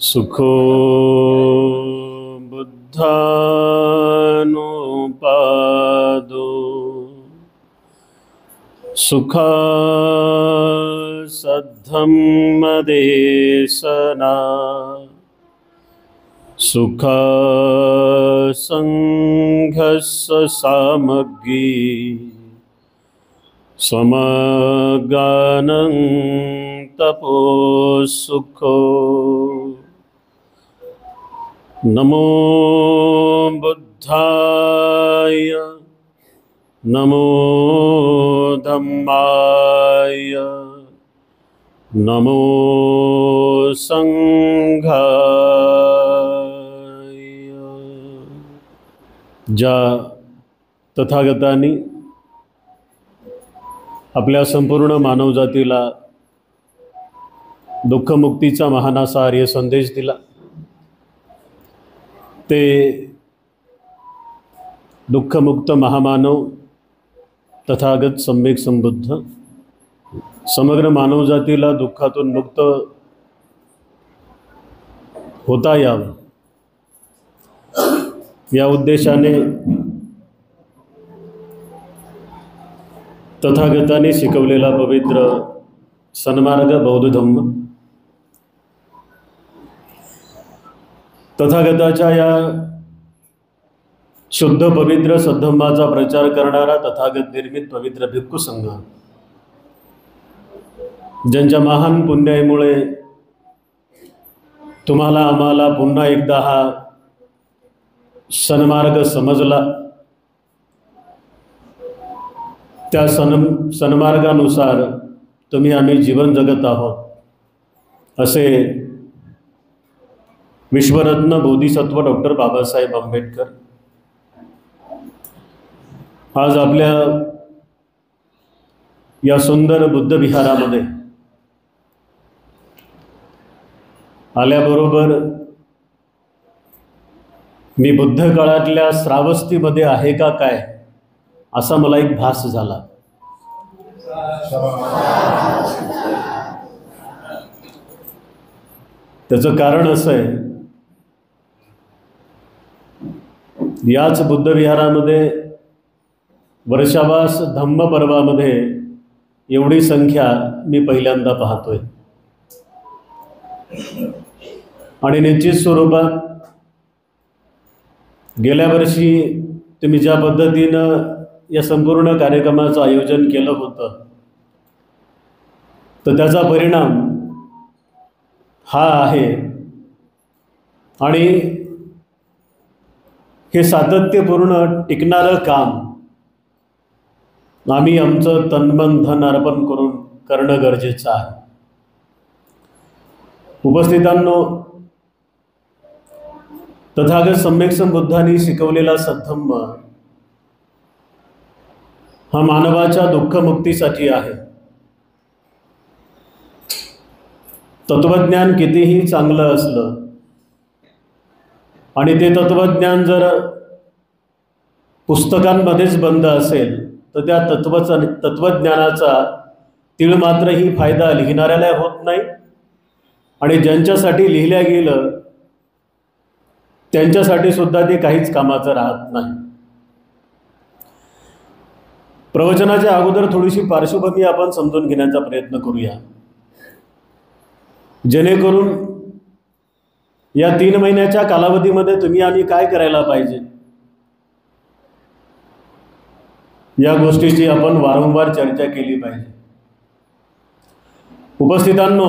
सुखो बुद्धानुपादो सुखा सद्धम्मदेशना सुख संघस्य सामग्री समगानं तपो सुखो नमो बुद्धाय नमो धम्माय नमो संघाय। ज्या तथागतांनी आपल्या संपूर्ण मानवजातीला दुःखमुक्तीचा महान असा आर्य संदेश दिला, ते दुःखमुक्त महामानव तथागत सम्यक संबुद्ध समग्र मानवजातीला दुःखातून मुक्त होता यावं या उद्देशाने तथागताने शिकवलेला पवित्र सन्मार्ग बौद्ध धम्म, तथागताच्या या शुद्ध पवित्र सद्धम्माचा प्रचार करणारा तथागत निर्मित पवित्र भिक्खू संघ, ज्यांच्या महान पुण्याईमुळे तुम्हाला आम्हाला पुन्हा एकदा हा सन्मार्ग समजला, त्या सन्मार्गानुसार तुम्ही आम्ही जीवन जगत आहोत असे विश्वरत्न बोधिसत्व डॉक्टर बाबासाहेब आंबेडकर आज आपल्या या सुंदर बुद्ध विहारामध्ये आल्याबरोबर मी बुद्ध काळातल्या श्रावस्तीमध्ये आहे का काय असा मला एक भास झाला। त्याचं कारण असं आहे, याच बुद्ध विहारामध्ये वर्षावास धम्म पर्वामध्ये एवढी संख्या मी पहिल्यांदा पाहतोय आणि निश्चित स्वरूपात गेल्या वर्षी तुम्ही ज्या पद्धतीनं या संपूर्ण कार्यक्रमाचं आयोजन केलं होतं तर त्याचा परिणाम हा आहे आणि हे सातत्यपूर्ण टिकणारं काम आम्ही आमचं तनमन धन अर्पण करून करणं गरजेचं आहे। उपस्थितांनो, तथागत सम्यक संबुद्धांनी शिकवलेला सद्धम्म हा मानवाच्या दुःखमुक्तीसाठी आहे। तत्वज्ञान कितीही चांगलं असलं आणि ते तत्वज्ञान जर पुस्तकांमध्येच बंद असेल तर त्या तत्वज्ञानाचा तीळ मात्रही फायदा लिहिणाऱ्याला होत नाही आणि ज्यांच्यासाठी लिहिल्या गेलं त्यांच्यासाठी सुद्धा ते काहीच कामाचं राहत नाही। प्रवचनाच्या अगोदर थोडीशी पार्श्वभूमी आपण समजून घेण्याचा प्रयत्न करूया, जेणेकरून या 3 महिन्याच्या कालावधीमध्ये तुम्ही आम्ही काय करायला पाहिजे या गोष्टीची आपण वारंवार चर्चा केली पाहिजे। उपस्थितांनो,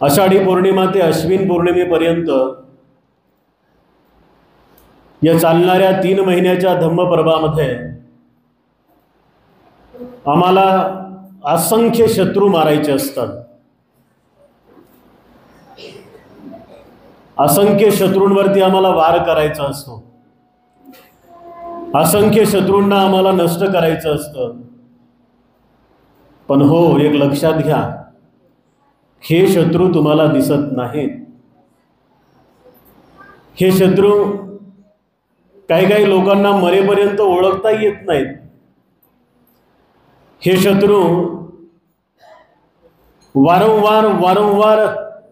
आषाढी पौर्णिमा ते अश्विन पौर्णिमेपर्यंत या चालणाऱ्या 3 महिन्याच्या धम्मपर्वामध्ये आम्हाला असंख्य शत्रू मारायचे असतात। असंख्य शत्रूंवरती आम्हाला वार करायचा असतो, असंख्य शत्रूंना आम्हाला नष्ट करायचं असतं। पण हो, एक लक्षात घ्या, हे शत्रू तुम्हाला दिसत नाहीत। हे शत्रू काही काही लोकांना मरेपर्यंत ओळखता येत नाहीत। हे शत्रू वारंवार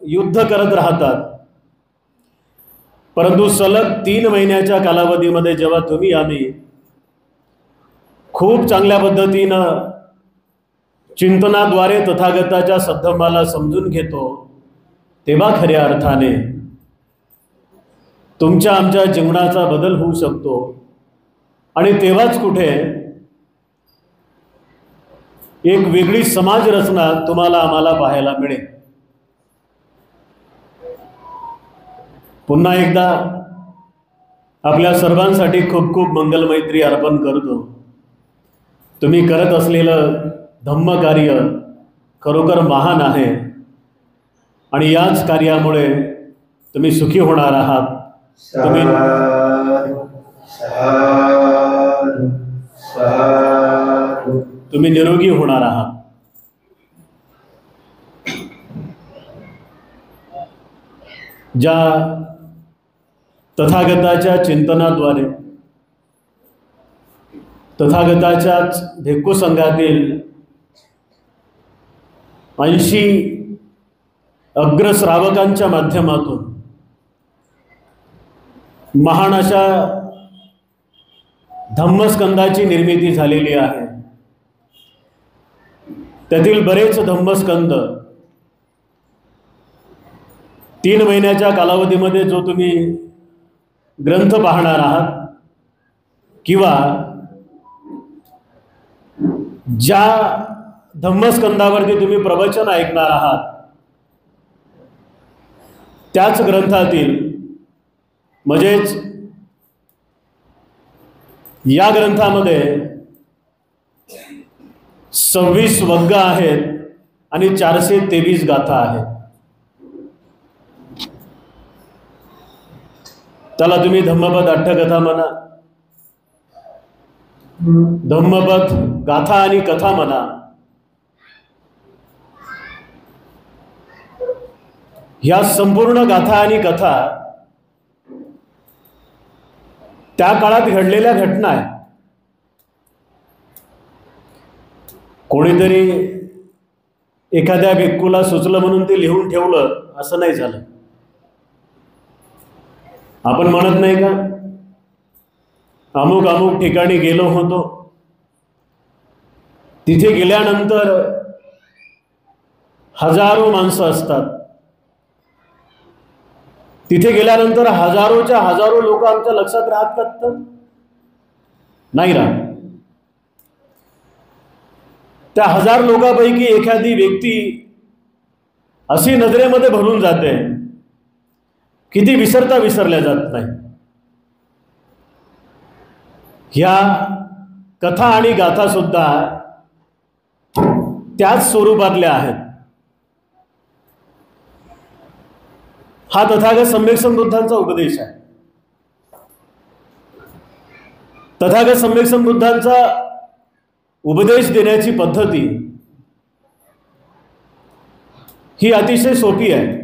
युद्ध करत राहतात, परंतु सलग 3 महिन्याच्या कालावधीमध्ये जेव्हा तुम्ही आम्ही खूप चांगल्या पद्धतीनं चिंतनाद्वारे तथागताच्या सद्धम्माला समजून घेतो, तेव्हा खऱ्या अर्थाने तुमच्या आमच्या जीवनाचा बदल होऊ शकतो. आणि तेव्हाच कुठे एक वेगळी समाज रचना तुम्हाला आम्हाला पाहायला मिळेल. पुन्हा एकदा आपल्या सर्वांसाठी खूप खूप मंगलमैत्री अर्पण करतो. तुम्ही करत असलेलं धम्मकार्य खरोखर महान आहे आणि याच कार्यामुळे तुम्ही सुखी होणार आहात. तुम्ही निरोगी होणार आहात. ज्या तथागताच्या चिंतनाद्वारे तथागताच्याच भिक्खू संघातील 80 अग्रश्रावकांच्या माध्यमातून महान अशा धम्मस्कंदाची निर्मिती झालेली आहे. त्यातील बरेच धम्मस्कंद 3 महिन्याच्या कालावधीमध्ये जो तुम्ही ग्रंथ पाहणार आहात किंवा ज्या धम्मस्कंदावरती तुम्ही प्रवचन ऐकणार आहात, त्याच ग्रंथातील म्हणजेच या ग्रंथामध्ये 26 वग्ग आहेत आणि 423 गाथा आहेत. त्याला तुम्ही धम्मपद अठ्ठकथा म्हणा, धम्मपद गाथा आणि कथा म्हणा. ह्या संपूर्ण गाथा आणि कथा त्या काळात घडलेल्या घटना आहेत. कोणीतरी एखाद्या भिक्खूला सुचलं म्हणून ते लिहून ठेवलं असं नाही झालं. आपण म्हणत नाही का, अमुक अमुक ठिकाणी गेलो होतो, तिथे गेल्यानंतर हजारो माणसं असतात, तिथे गेल्यानंतर हजारोच्या हजारो लोक आमच्या लक्षात राहतात नाही राहत. त्या 1000 लोकांपैकी एखादी व्यक्ती अशी नजरेमध्ये भरून जाते की ती विसरल्या जात नाही. ह्या कथा आणि गाथा सुद्धा त्याच स्वरूपातल्या आहेत. हा तथागत सम्यक संबुद्धांचा उपदेश आहे. तथागत सम्यक संबुद्धांचा उपदेश देण्याची पद्धती ही अतिशय सोपी आहे,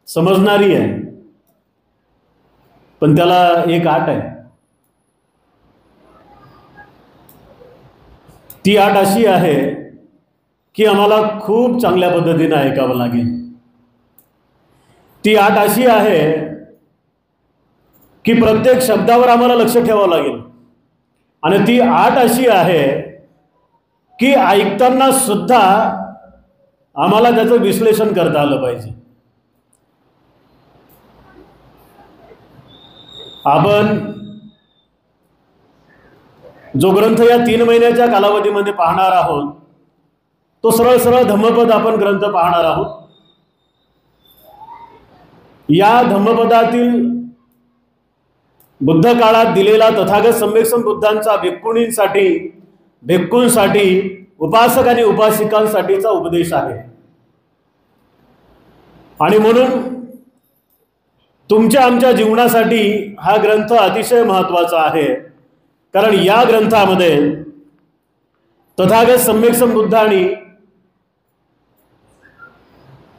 समजणारी आहे, पण त्याला एक अट आहे. ती अट अशी आहे की आम्हाला खूप चांगल्या पद्धतीने ऐकावं लागेल. ती अट अशी आहे की प्रत्येक शब्दावर आम्हाला लक्ष ठेवावं लागेल. आणि ती अट अशी आहे की ऐकताना सुद्धा आम्हाला त्याचं विश्लेषण करता आलं पाहिजे. आपण जो ग्रंथ या 3 महिन्याच्या कालावधीमध्ये पाहणार आहोत, तो सरळ सरळ धम्मपद आपण ग्रंथ पाहणार आहोत. या धम्मपदातील बुद्ध काळात दिलेला तथागत सम्यक संबुद्धांचा भिक्खूंसाठी उपासक आणि उपासिकांसाठीचा उपदेश आहे. आणि म्हणून तुमच्या आमच्या जीवनासाठी हा ग्रंथ अतिशय महत्त्वाचा आहे. कारण या ग्रंथामध्ये तथागत सम्यक संबुद्धांनी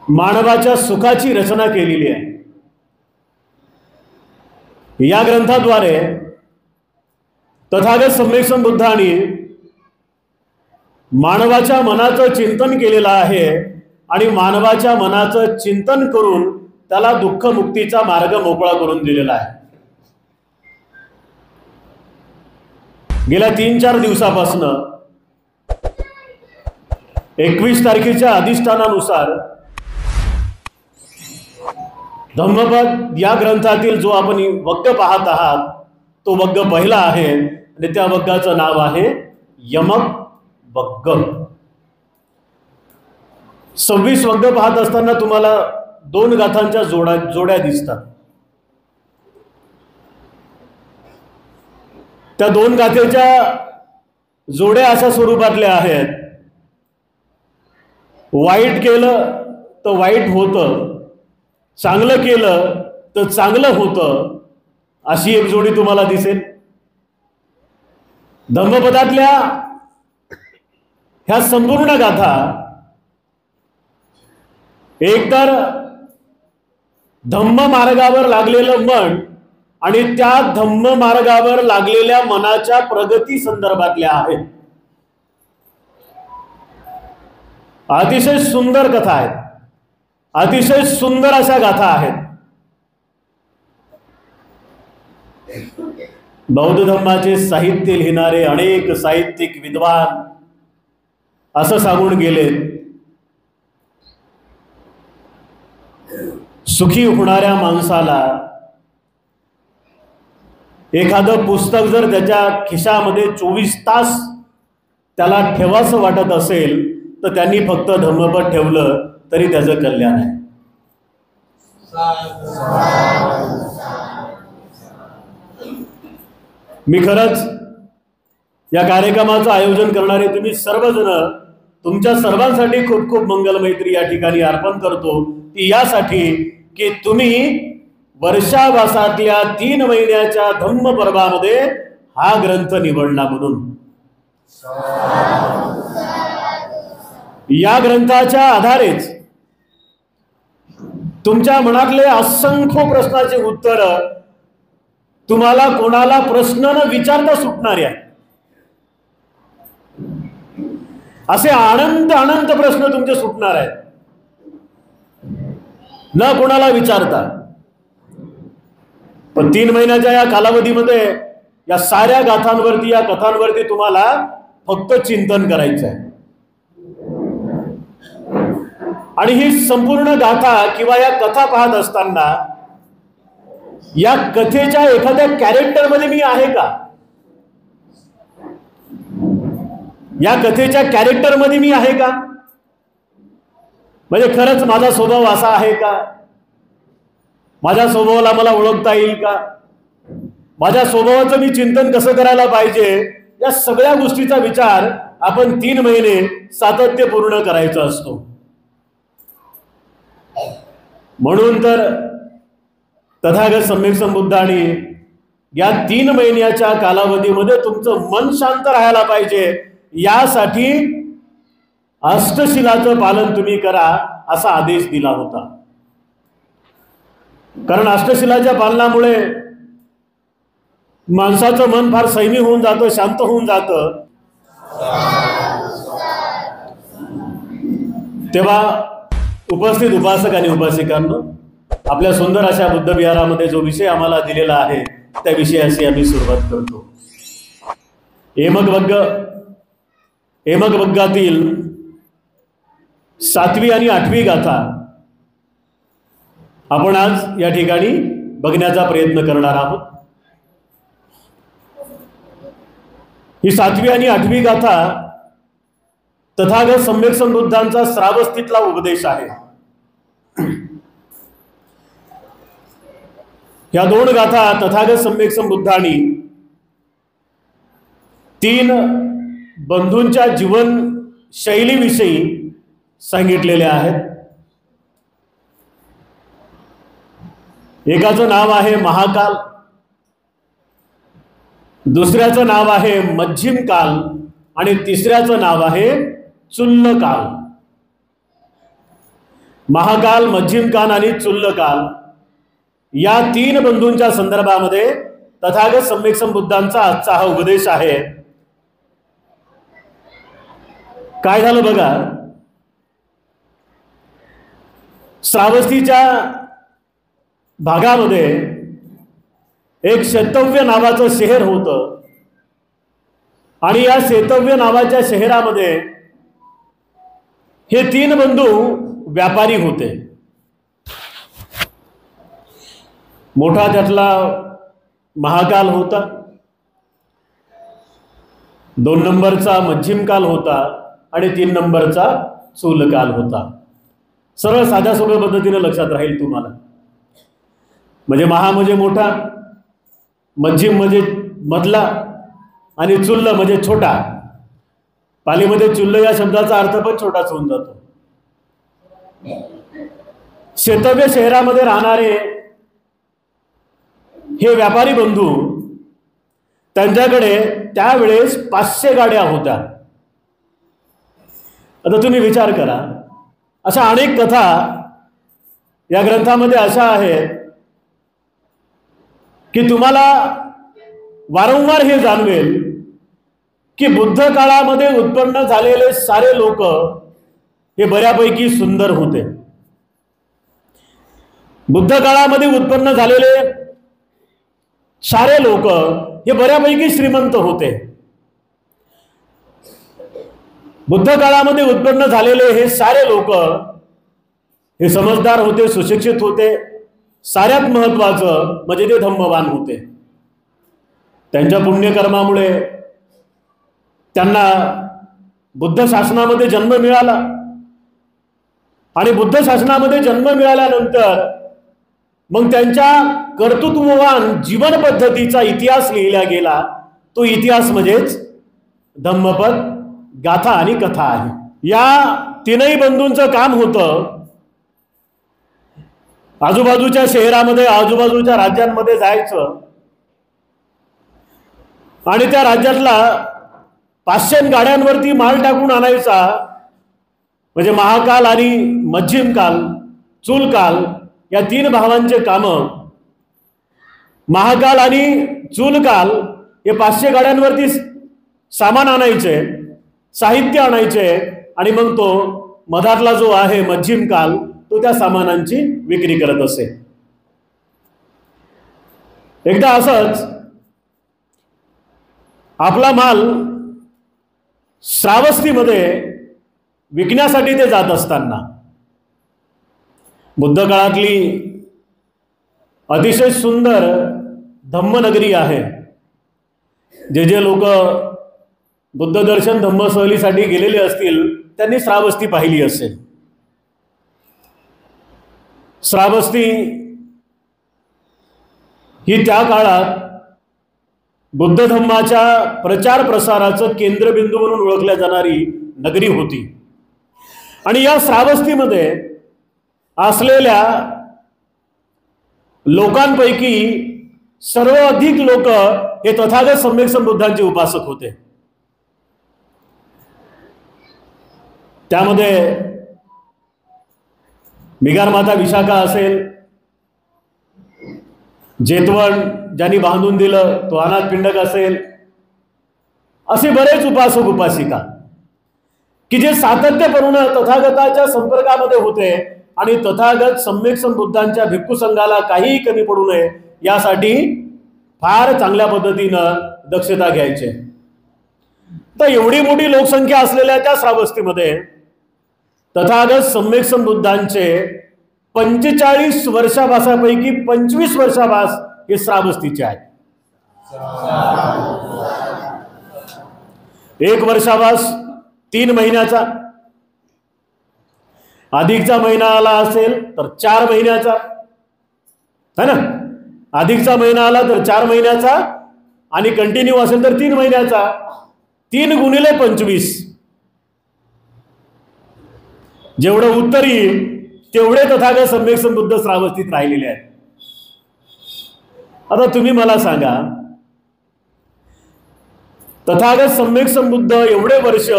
मानवाच्या सुखाची रचना केलेली आहे. या ग्रंथाद्वारे तथागत सम्यक संबुद्धांनी मानवाच्या मनाचं चिंतन केलेलं आहे आणि मानवाच्या मनाचं चिंतन करून त्याला दुःखमुक्तीचा मार्ग मोकळा करून दिलेला आहे. गेल्या 3-4 दिवसापासून 21 तारखेच्या अधिष्ठानानुसार धम्मपद या ग्रंथातील जो आपण वग्ग पाहत आहात तो वग्ग पहिला आहे आणि त्या वग्गाचं नाव आहे यमक वग्ग. 26 वग्ग पाहत असताना तुम्हाला 2 गाथांच्या जोड्या दिसतात. त्या 2 गाथेच्या जोड्या अशा स्वरूपातल्या आहेत, वाईट केलं तर वाईट होतं, चांगलं केलं तर चांगलं होतं, अशी एक जोडी तुम्हाला दिसेल. धम्मपदातल्या ह्या संपूर्ण गाथा एकतर धम्म मार्गावर लागलेलं मन आणि त्या धम्म मार्गावर लागलेल्या मनाच्या प्रगती संदर्भातल्या आहेत. अतिशय सुंदर कथा आहेत, अतिशय सुंदर अशा गाथा आहेत. बौद्ध धर्माचे साहित्य लिहिणारे अनेक साहित्यिक विद्वान असं सांगून गेले, सुखी होणाऱ्या माणसाला एखादं पुस्तक जर त्याच्या खिशामध्ये 24 तास त्याला ठेवासं वाटत असेल तर त्यांनी फक्त धम्मपद ठेवलं तरी त्याचं कल्याण आहे. मी खरंच या कार्यक्रमाचं आयोजन करणारे तुम्ही सर्वजण, तुमच्या सर्वांसाठी खूप खूप मंगलमैत्री या ठिकाणी अर्पण करतो. ती यासाठी की तुम्ही वर्षावासातल्या 3 महिन्याच्या धम्म पर्वामध्ये हा ग्रंथ निवडला म्हणून. या ग्रंथाच्या आधारेच तुमच्या मनातले असंख्य प्रश्नाचे उत्तर तुम्हाला कोणाला प्रश्न न विचारता सुटणारे आहेत. असे अनंत प्रश्न तुमचे सुटणार आहेत न कोणाला विचारता. पण 3 महिन्याच्या या कालावधीमध्ये या साऱ्या गाथांवरती, या कथांवरती तुम्हाला फक्त चिंतन करायचं आहे. आणि ही संपूर्ण गाथा किंवा या कथा पाहत असताना या कथेच्या एखाद्या कॅरेक्टर मध्ये मी आहे का, या कथेच्या कॅरेक्टर मध्ये मी आहे का, म्हणजे खरंच माझा स्वभाव असा आहे का, माझ्या स्वभावाला मला ओळखता येईल का, माझ्या स्वभावाचं मी चिंतन कसं करायला पाहिजे, या सगळ्या गोष्टीचा विचार आपण 3 महिने सातत्यपूर्ण करायचा असतो. म्हणून तर तथागत सम्यक संबुद्धांनी या 3 महिन्याच्या कालावधीमध्ये तुमचं मन शांत राहायला पाहिजे यासाठी अष्टशिलाचं पालन तुम्ही करा असा आदेश दिला होता. कारण अष्टशिलाच्या पालनामुळे माणसाचं मन फार संयमी होऊन जातं, शांत होऊन जातं. तेव्हा उपस्थित उपासक आणि उपासिकांनो, आपल्या सुंदर अशा बुद्ध विहारामध्ये जो विषय आम्हाला दिलेला आहे त्या विषयाशी आम्ही सुरुवात करतो. हेमक वग्गातील 7वी आणि 8वी गाथा आपण आज या ठिकाणी बघण्याचा प्रयत्न करणार आहोत. ही 7वी आणि 8वी गाथा तथागत सम्यक संबुद्धांचा श्रावस्तीतला उपदेश आहे. या 2 गाथा तथागत सम्यक संबुद्धांनी 3 बंधूंच्या जीवन शैलीविषयी सांगितलेल्या आहेत. एकाचं नाव आहे महाकाल, दुसऱ्याचं नाव आहे मध्यम काल आणि तिसऱ्याचं नाव आहे चुल्ल काल. महाकाल, मध्यम काल आणि चुल्ल काल या 3 बंधूंच्या संदर्भामध्ये तथागत सम्यक संबुद्धांचा आजचा हा उपदेश आहे. काय झालं बघा, श्रावस्तीच्या भागामध्ये एक शेतव्य नावाचं शहर होतं आणि या शेतव्य नावाच्या शहरामध्ये हे तीन बंधू व्यापारी होते. मोठा त्यातला महाकाल होता, 2 नंबरचा मध्यम काल होता आणि 3 नंबरचा चूलकाल होता. सरळ साध्या सोप्या पद्धतीने लक्षात राहील तुम्हाला. म्हणजे महा म्हणजे मोठा, मध्यम म्हणजे मधला आणि चुल्ल म्हणजे छोटा. पालीमध्ये चुल्ल या शब्दाचा अर्थ पण छोटाच होऊन जातो. शेतव्य शहरामध्ये राहणारे हे व्यापारी बंधू, त्यांच्याकडे त्यावेळेस 500 गाड्या होत्या. आता तुम्ही विचार करा, अशा अनेक कथा या ग्रंथामध्ये अशा आहेत की तुम्हाला वारंवार हे जाणवेल की बुद्ध काळामध्ये उत्पन्न झालेले सारे लोक हे बऱ्यापैकी सुंदर होते. बुद्ध काळामध्ये उत्पन्न झालेले सारे लोक हे बऱ्यापैकी श्रीमंत होते. बुद्ध काळामध्ये उत्पन्न झालेले हे सारे लोक हे समजदार होते, सुशिक्षित होते. साऱ्यात महत्वाचं म्हणजे ते धम्मवान होते. त्यांच्या पुण्यकर्मामुळे त्यांना बुद्ध शासनामध्ये जन्म मिळाला आणि बुद्ध शासनामध्ये जन्म मिळाल्यानंतर मग त्यांच्या कर्तृत्ववान जीवन पद्धतीचा इतिहास लिहिला गेला. तो इतिहास म्हणजेच धम्मपद गाथा आणि कथा आहे. या तीनही बंधूंचं काम होतं आजूबाजूच्या शहरामध्ये, आजूबाजूच्या राज्यांमध्ये जायचं आणि त्या राज्यातला 500 गाड्यांवरती माल टाकून आणायचा. म्हणजे महाकाल आणि मध्यम काल, चूलकाल या 3 भावांचे काम. महाकाल आणि चूलकाल हे 500 गाड्यांवरती सामान आणायचे, साहित्य आणायचे आणि मग तो मधातला जो आहे मध्यम काल तो त्या सामानांची विक्री करत असे. एकदा असंच आपला माल श्रावस्तीमध्ये विकण्यासाठी ते जात असताना, बुद्ध काळातली अतिशय सुंदर धम्मनगरी आहे. जे जे लोक बुद्ध दर्शन धम्म सहलीसाठी गेलेले असतील त्यांनी श्रावस्ती पाहिली असेल. श्रावस्ती ही त्या काळात बुद्ध धम्माच्या प्रचार प्रसाराचं केंद्रबिंदू म्हणून ओळखल्या जाणारी नगरी होती. आणि या श्रावस्तीमध्ये असलेल्या लोकांपैकी सर्वाधिक लोक हे तथागत सम्यक संबुद्धांचे उपासक होते. त्यामध्ये मिगार माता विशाखा असेल, जेतवण ज्यांनी बांधून दिलं तो अनाथ पिंडक असेल, असे बरेच उपासक उपासिका की जे सातत्यपूर्ण तथागताच्या संपर्कामध्ये होते आणि तथागत सम्यक संबुद्धांच्या भिक्खू संघाला काहीही कमी पडू नये यासाठी फार चांगल्या पद्धतीनं दक्षता घ्यायचे. तर एवढी मोठी लोकसंख्या असलेल्या त्या श्रावस्तीमध्ये तथागत सम्यक संबुद्धांचे 45 वर्षाभासापैकी 25 वर्षाभास हे श्रावस्तीचे आहेत. 1 वर्षाभास 3 महिन्याचा, अधिकचा महिना आला असेल तर 4 महिन्याचा है ना. अधिकचा महिना आला तर 4 महिन्याचा आणि कंटिन्यू असेल तर 3 महिन्याचा. 3 गुणिले 25 जेवढं उत्तर येईल तेवढे तथागत सम्यक संबुद्ध श्रावस्तीत राहिलेले आहेत. आता तुम्ही मला सांगा, तथागत सम्यक संबुद्ध एवढे वर्ष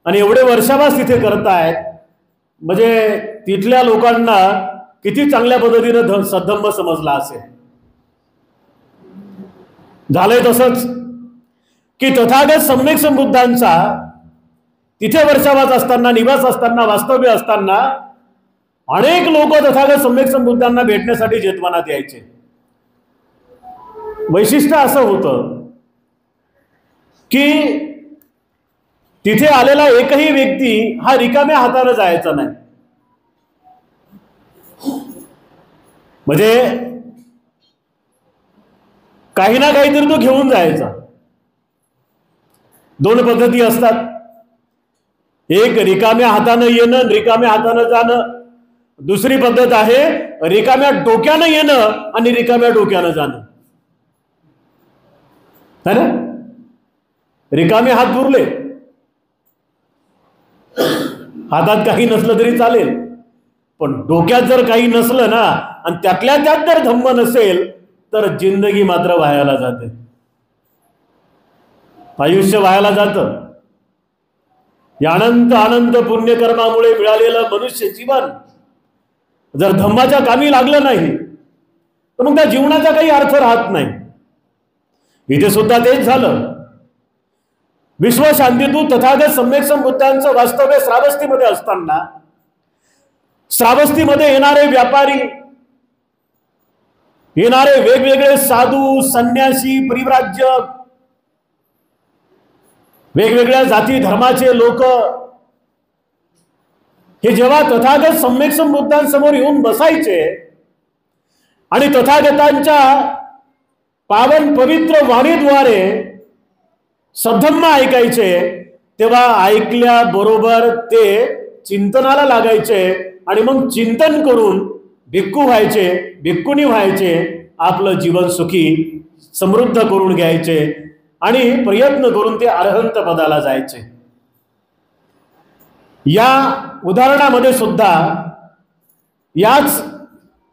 आणि एवढे वर्षाभास तिथे करतायत म्हणजे तिथल्या लोकांना किती चांगल्या पद्धतीने सद्धम्म समजला असेल. झालंय तसंच की तथागत सम्यक संबुद्धांचा तिथे वर्षावास असताना, निवास असताना, वास्तव्य असताना अनेक लोक तथागत सम्यक संबुद्धांना भेटण्यासाठी जेतवनात यायचे. वैशिष्ट्य असं होतं की तिथे आलेला एकही व्यक्ती हा रिकाम्या हाताने जायचा नाही. म्हणजे काही ना काहीतरी तो घेऊन जायचा. दोन पद्धती असतात, एक रिकाम्या हाताने येणं, रिकाम्या हाताने जाणं. दुसरी पद्धत आहे रिकाम्या डोक्यानं येणं आणि रिकाम्या डोक्यानं जाणं. है ना? रिकामे हात पुरले, हातात काही नसलं तरी चालेल, पण डोक्यात जर काही नसलं ना आणि त्यातल्या त्यात जर धम्म नसेल तर जिंदगी मात्र वायाला जाते, आयुष्य वायाला जातं. या अनंत अनंत पुण्यकर्मामुळे मिळालेलं मनुष्य जीवन जर धम्माच्या कामी लागलं नाही तर मग त्या जीवनाचा काही अर्थ राहत नाही. इथे सुद्धा तेच झालं. विश्वशांतीदूत तथागत सम्यक संबुद्धांचं वास्तव्य श्रावस्तीमध्ये असताना श्रावस्तीमध्ये येणारे व्यापारी, येणारे वेगवेगळे साधू, संन्यासी, परिव्राजक, वेगवेगळ्या जाती धर्माचे लोक हे जेव्हा तथागत सम्यक संबुद्धांसमोर येऊन बसायचे आणि तथागतांच्या पावन पवित्र वाणीद्वारे सद्धम्म ऐकायचे, तेव्हा ऐकल्याबरोबर ते चिंतनाला लागायचे आणि मग चिंतन करून भिक्खू व्हायचे, भिक्खुनी व्हायचे, आपलं जीवन सुखी समृद्ध करून घ्यायचे आणि प्रयत्न करून ते अरहंत पदाला जायचे. या उदाहरणामध्ये सुद्धा याच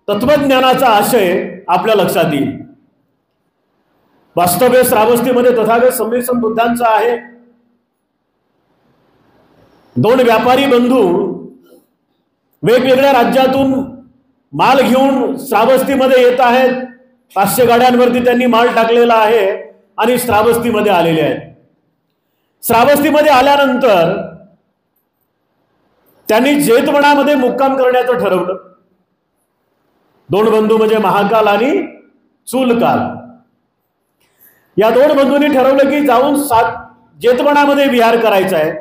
तत्वज्ञानाचा आशय आपल्या लक्षात येईल. वास्तव्य श्रावस्तीमध्ये तथागत सम्यक संबुद्धांचा आहे. दोन व्यापारी बंधू वेगवेगळ्या राज्यातून माल घेऊन श्रावस्तीमध्ये येत आहेत. 500 गाड्यांवरती त्यांनी माल टाकलेला आहे आणि श्रावस्तीमध्ये आलेले आहेत. श्रावस्तीमध्ये आल्यानंतर त्यांनी जेतवनामध्ये मुक्काम करण्याचं ठरवलं. दोन बंधू म्हणजे महाकाल आणि चूलकाल. या दोन बंधूंनी ठरवलं की जाऊन जेतवनामध्ये विहार करायचा आहे,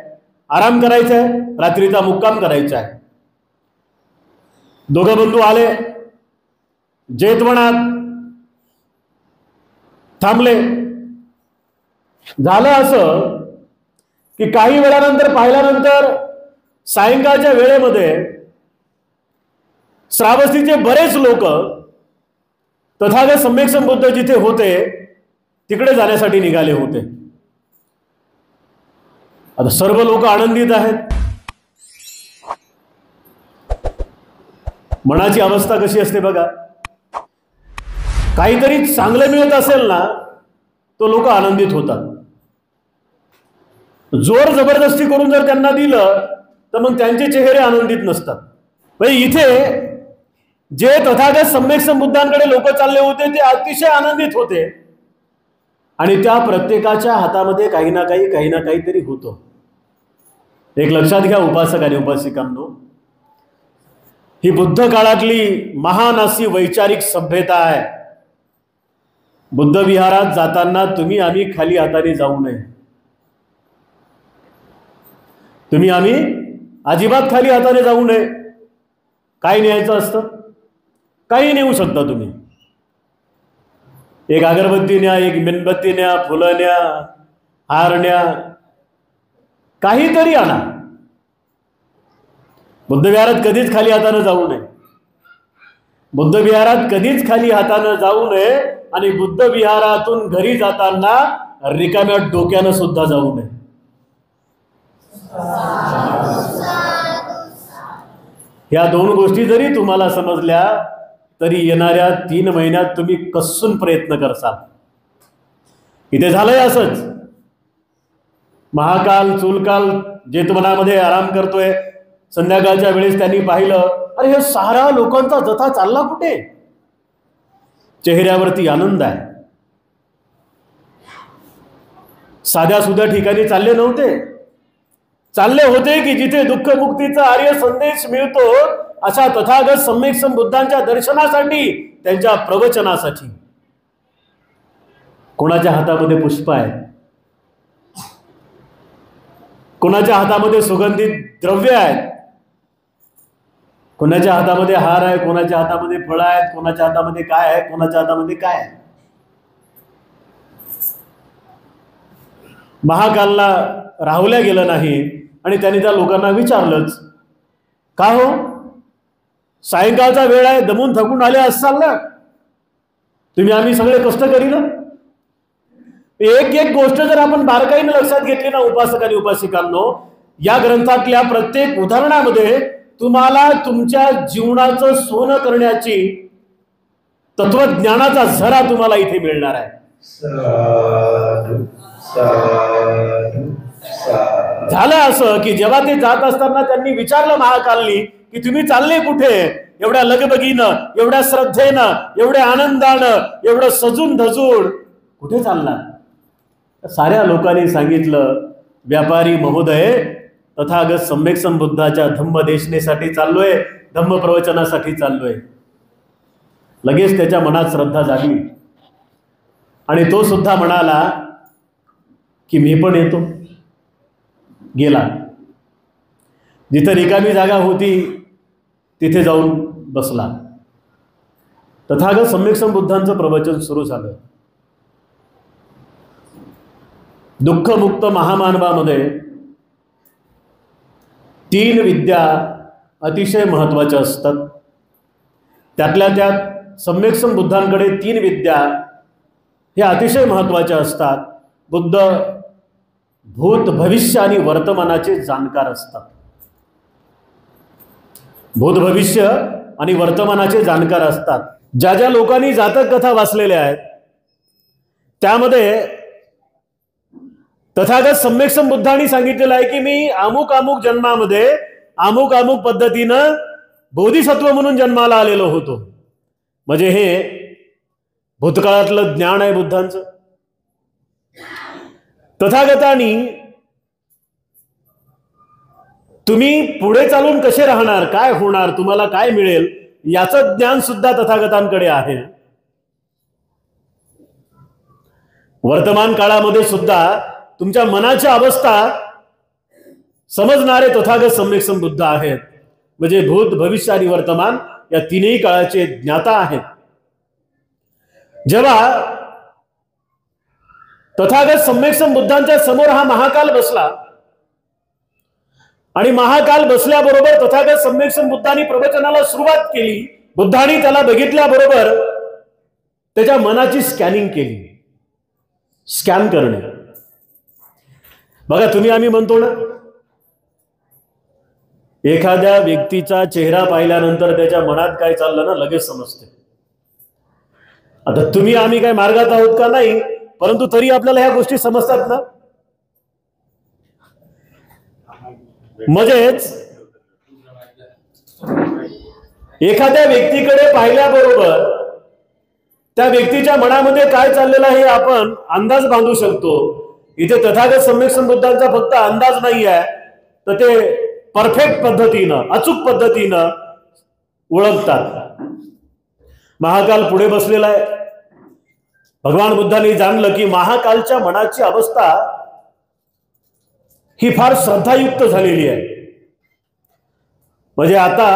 आराम करायचा आहे, रात्रीचा मुक्काम करायचा आहे. दोघं बंधू आले, जेतवनात थांबले. झालं असं की काही वेळानंतर पाहिल्यानंतर सायंकाळच्या वेळेमध्ये श्रावस्तीचे बरेच लोक तथागत सम्यक संबुद्ध जिथे होते तिकडे जाण्यासाठी निघाले होते. आता सर्व लोक आनंदित आहेत. मनाची अवस्था कशी असते बघा. काहीतरी चांगलं मिळत असेल ना तो लोक आनंदित होतात. जोर जबरदस्ती करून जर त्यांना दिलं तर मग त्यांचे चेहरे आनंदित नसतात. म्हणजे इथे जे तथागत सम्यक संबुद्धांकडे लोक चालले होते ते अतिशय आनंदित होते आणि त्या प्रत्येकाच्या हातामध्ये काही ना काहीतरी होतं. एक लक्षात घ्या उपासक आणि उपासिकांनो, ही बुद्ध काळातली महान अशी वैचारिक सभ्यता आहे. बुद्ध विहारात जाताना तुम्ही आम्ही खाली हाताने जाऊ नये. तुम्ही आम्ही अजिबात खाली हाताने जाऊ नये. काय न्यायचं असतं? काही नेऊ शकता तुम्ही. एक अगरबत्ती न्या, एक मेणबत्ती न्या, फुलं न्या, हार न्या, काहीतरी आणा. बुद्ध विहारात कधीच खाली हाताने जाऊ नये. बुद्ध विहारात कधीच खाली हाताने जाऊ नये आणि बुद्ध विहारातून घरी जाताना रिकाम्या डोक्यानं सुद्धा जाऊ नये. या दोन गोष्टी जरी तुम्हाला समजल्या तरी येणाऱ्या 3 महिन्यात तुम्ही कसून प्रयत्न करसाल. इथे झालंय असंच. महाकाल चूलकाल जेतवनामध्ये आराम करतोय. संध्याकाळच्या वेळेस त्यांनी पाहिलं, अरे हे सारा लोकांचा जथा चालला कुठे? चेहऱ्यावरती आनंद आहे. साध्या सुध्या ठिकाणी चालले नव्हते. चालले होते की जिथे दुःखमुक्तीचा आर्य संदेश मिळतो अशा तथागत सम्यक संबुद्धांच्या दर्शनासाठी, त्यांच्या प्रवचनासाठी. कोणाच्या हातामध्ये पुष्प आहे, कोणाच्या हातामध्ये सुगंधित द्रव्य आहेत, कोणाच्या हातामध्ये हार आहे, कोणाच्या हातामध्ये फळं आहेत, कोणाच्या हातामध्ये काय आहे, कोणाच्या हातामध्ये काय आहे. महाकालला राहुल्या गेलं नाही आणि त्यांनी त्या लोकांना विचारलंच, का हो, सायंकाळचा वेळ आहे, दमून थकून आले असाल ना तुम्ही, आम्ही सगळे कष्ट करीना. एक एक गोष्ट जर आपण बारकाईने लक्षात घेतली ना उपासक आणि उपासिकांनो, या ग्रंथातल्या प्रत्येक उदाहरणामध्ये तुम्हाला तुमच्या जीवनाचं सोनं करण्याची तत्वज्ञानाचा झरा तुम्हाला इथे मिळणार आहे. झालं असं की जेव्हा ते जात असताना त्यांनी विचारलं महाकालनी की तुम्ही चालले कुठे, एवढ्या लगबगीनं, एवढ्या श्रद्धेनं, एवढ्या आनंदानं, एवढं सजून धजून कुठे चालणार. साऱ्या लोकांनी सांगितलं, व्यापारी महोदय, तथागत सम्यक संबुद्धाच्या धम्मदेशनेसाठी चाललोय, धम्म प्रवचनासाठी चाललोय. लगेच त्याच्या मनात श्रद्धा झाली आणि तो सुद्धा म्हणाला की मी पण येतो. गेला. जिथे रिकामी जागा होती तिथे जाऊन बसला. तथागत सम्यक संबुद्धांचं प्रवचन सुरू झालं. दुःखमुक्त महामानवामध्ये 3 विद्या अतिशय महत्त्वाच्या असतात. त्यातल्या त्यात सम्यक संबुद्धांकडे 3 विद्या हे अतिशय महत्त्वाच्या असतात. बुद्ध भूत, भविष्य आणि वर्तमानाचे जाणकार असतात. भूत, भविष्य आणि वर्तमानाचे जाणकार असतात. ज्या ज्या लोकांनी जातक कथा वाचलेल्या आहेत त्यामध्ये तथागत सम्यक संबुद्धांनी सांगितलेलं आहे की मी अमुक अमुक जन्मामध्ये अमुक अमुक पद्धतीनं बोधिसत्व म्हणून जन्माला आलेलो होतो. म्हणजे हे भूतकाळातलं ज्ञान आहे बुद्धांचं. तथागतांनी तुम्ही पुढे चालून कसे राहणार, काय होणार, तुम्हाला काय मिळेल याचं ज्ञान सुद्धा तथागतांकडे आहे. वर्तमान काळामध्ये सुद्धा तुमच्या मनाची अवस्था समजणारे तथागत सम्यक संबुद्ध आहेत. म्हणजे भूत, भविष्य आणि वर्तमान या 3ही काळाचे ज्ञाता आहेत. जेव्हा तथागत सम्यक संबुद्धांच्या समोर हा महाकाल बसला आणि महाकाल बसल्याबरोबर तथागत सम्यक संबुद्धांनी प्रवचनाला सुरुवात केली. बुद्धांनी त्याला बघितल्याबरोबर त्याच्या मनाची स्कॅनिंग केली. स्कॅन करणे. बघा, तुम्ही आम्ही म्हणतो ना, एखाद्या व्यक्तीचा चेहरा पाहिल्यानंतर त्याच्या मनात काय चाललं ना लगेच समजते. आता तुम्ही आम्ही काय मार्गात आहोत का नाही, परंतु तरी आपल्याला ह्या गोष्टी समजतात ना. म्हणजेच एखाद्या व्यक्तीकडे पाहिल्याबरोबर त्या व्यक्तीच्या मनामध्ये काय चाललेलं आहे आपण अंदाज बांधू शकतो. इथे तथागत सम्यक संबुद्धांचा फक्त अंदाज नाही आहे, तर ते परफेक्ट पद्धतीनं, अचूक पद्धतीनं ओळखतात. महाकाल पुढे बसलेला आहे. भगवान बुद्धांनी जाणलं की महाकालच्या मनाची अवस्था ही फार श्रद्धायुक्त झालेली आहे. म्हणजे आता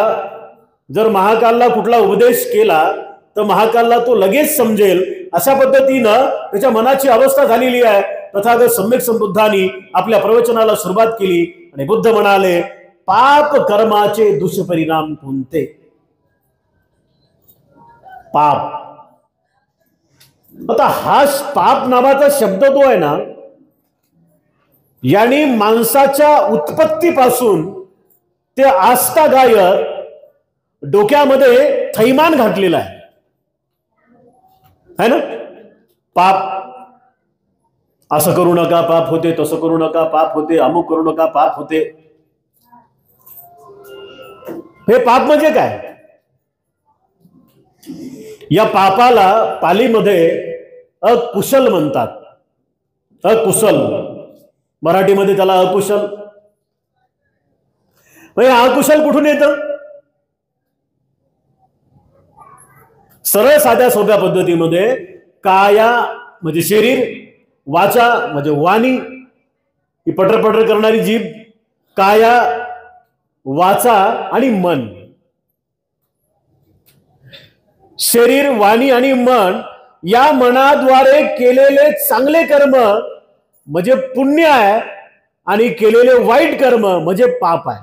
जर महाकालला कुठला उपदेश केला तर महाकालला तो लगेच समजेल अशा पद्धतीनं त्याच्या मनाची अवस्था झालेली आहे. तथागत सम्यक संबुद्धांनी आपल्या प्रवचनाला सुरुवात केली आणि बुद्ध म्हणाले, पाप कर्माचे दुष्परिणाम कोणते. पाप. आता हा पाप नावाचा शब्द जो आहे ना, यानी माणसाच्या उत्पत्तीपासून ते आजतागायत डोक्यामध्ये थैमान घातलेला आहे ना. पाप, असं करू नका पाप होते, तसं करू नका पाप होते, अमुक करू नका पाप होते. हे पाप म्हणजे काय. या पापाला पालीमध्ये अकुशल म्हणतात. अकुशल, मराठीमध्ये त्याला अकुशल. म्हणजे अकुशल कुठून येतं. सरळ साध्या सोप्या पद्धतीमध्ये काया म्हणजे शरीर, वाचा म्हणजे वाणी, ही पटर करणारी जीभ, काया, वाचा आणि मन. शरीर, वाणी आणि मन या मनाद्वारे केलेले चांगले कर्म म्हणजे पुण्य आहे आणि केलेले वाईट कर्म म्हणजे पाप आहे.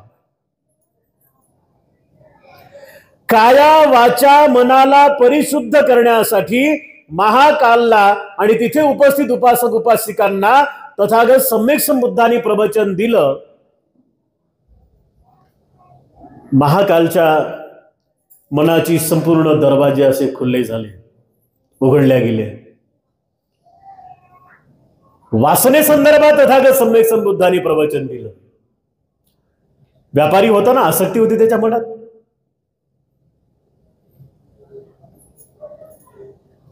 काया वाचा मनाला परिशुद्ध करण्यासाठी महाकालला आणि तिथे उपस्थित उपासक उपासिकांना तथागत सम्यक संबुद्धांनी प्रवचन दिलं. महाकालच्या मनाची संपूर्ण दरवाजे असे खुले झाले, उघडल्या गेले. वासने संदर्भात तथागत सम्यक संबुद्धांनी प्रवचन दिलं. व्यापारी होता ना, आसक्ती होती त्याच्या मनात.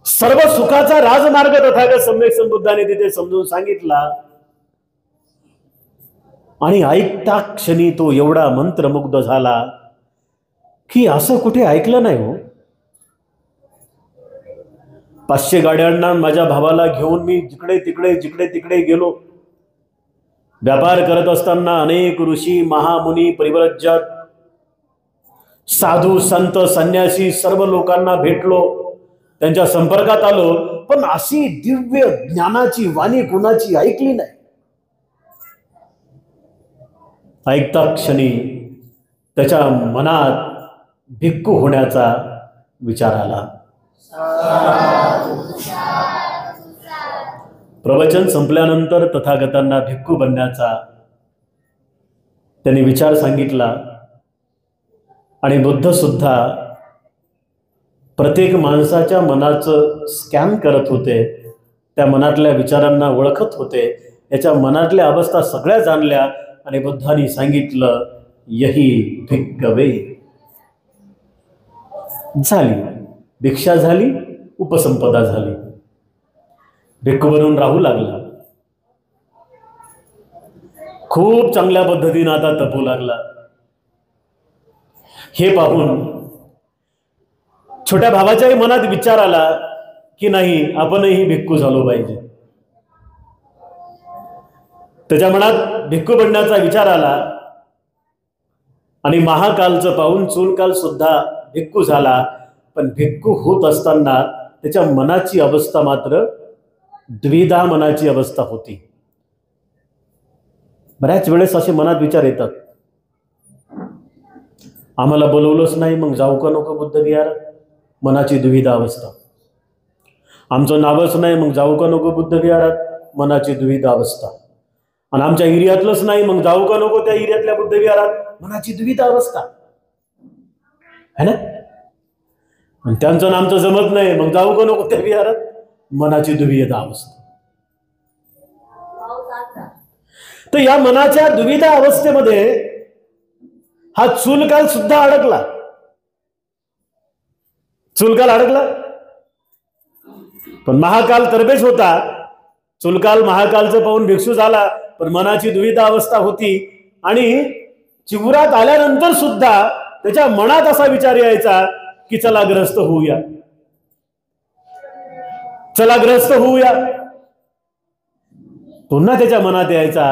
सर्व सुखाचा राजमार्ग तथागत सम्यक संबुद्धांनी तिथे समजून सांगितला. आणि ऐकता क्षणी तो एवढा मंत्रमुग्ध झाला की असं कुठे ऐकलं नाही हो. 500 गाड्यांना माझ्या भावाला घेऊन मी जिकडे तिकडे गेलो. व्यापार करत असताना अनेक ऋषी महामुनी परिव्रजक साधू संत संन्यासी सर्व लोकांना भेटलो, त्यांच्या संपर्कात आलो, पण अशी दिव्य ज्ञानाची वाणी कुणाची ऐकली नाही. ऐकता क्षणी त्याच्या मनात भिक्खू होण्याचा विचार आला. प्रवचन संपल्यानंतर तथागतांना भिक्खू बनण्याचा त्यांनी विचार सांगितला. आणि बुद्ध सुद्धा प्रत्येक माणसाच्या मनाचं स्कॅन करत होते, त्या मनातल्या विचारांना ओळखत होते, याच्या मनातल्या अवस्था सगळ्या जाणल्या. आणि बुद्धांनी सांगितलं, यही भिक्खवे. झाली भिक्षा, झाली उपसंपदा झाली. भिक्खू बनून राहू लागला. खूप चांगल्या पद्धतीने आता तपू लागला. हे पाहून छोट्या भावाच्याही मनात विचार आला की नाही, आपणही भिक्खू झालो पाहिजे. त्याच्या मनात भिक्खू बनण्याचा विचार आला. आणि महाकालचं पाहून चूलकाल सुद्धा भिक्खू झाला. पण भिक्खू होत असताना त्याच्या मनाची अवस्था मात्र द्विधा मनाची अवस्था होती. बऱ्याच वेळेस असे मनात विचार येतात, आम्हाला बोलवलंच नाही, मग जाऊ का नको बुद्ध विहारात. मनाची दुविधा अवस्था. आमचं नावच नाही, मग जाऊ का नको बुद्ध विहारात. मनाची दुविधा अवस्था. आणि आमच्या एरियातलंच नाही, मग जाऊ का नको त्या एरियातल्या बुद्ध विहारात. मनाची दुविधा अवस्था है ना. आणि त्यांचं नामचं जमत नाही, मग जाऊ का नको त्या विहारात. मनाची दुविधा अवस्था. तर या मनाच्या दुविधा अवस्थेमध्ये हा चूलकाल सुद्धा अडकला. चूलकाल अडकला. पण महाकाल तरबेज होता. चूलकाल महाकालचं पाहून भिक्षू झाला, पण मनाची दुविधा अवस्था होती. आणि चिवरात आल्यानंतर सुद्धा त्याच्या मनात असा विचार यायचा की चला ग्रस्त होऊया, चला ग्रस्त होऊया. पुन्हा त्याच्या मनात यायचा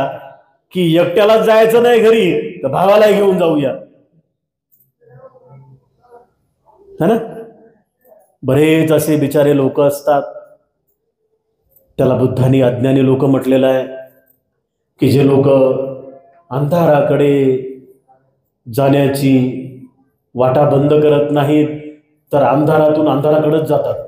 की एकट्यालाच जायचं नाही घरी, तर भावाला घेऊन जाऊया, है ना. बरेच असे बिचारे लोक असतात, त्याला बुद्धांनी अज्ञानी लोक म्हटलेलं आहे, की जे लोक अंधाराकडे जाण्याची वाटा बंद करत नाहीत, तर अंधारातून अंधाराकडेच जातात.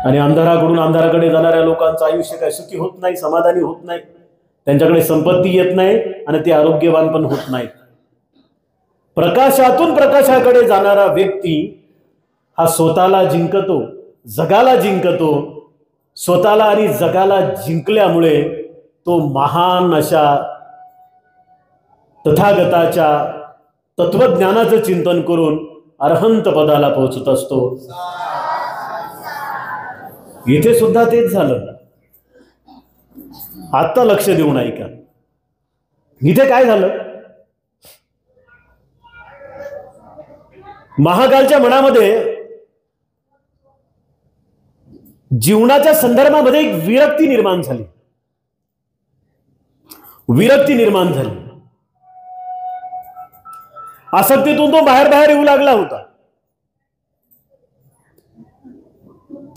आणि अंधाराकडून अंधाराकडे जाणाऱ्या लोकांचं आयुष्य काय सुखी होत नाही, समाधानी होत नाही. त्यांच्याकडे संपत्ती येत नाही आणि ते आरोग्यवान पण होत नाहीत. प्रकाशातून प्रकाशाकडे जाणारा व्यक्ती हा स्वतःला जिंकतो, जगाला जिंकतो. स्वतःला आणि जगाला जिंकल्यामुळे तो महान अशा तथागताच्या तत्वज्ञानाचं चिंतन करून अरहंत पदाला पोहोचत असतो. इथे सुद्धा तेच झालं. आता लक्ष देऊन ऐका. इथे काय झालं, महाकालच्या मनामध्ये जीवनाच्या संदर्भामध्ये एक विरक्ती निर्माण झाली. आसक्तीतून तो बाहेर येऊ लागला होता.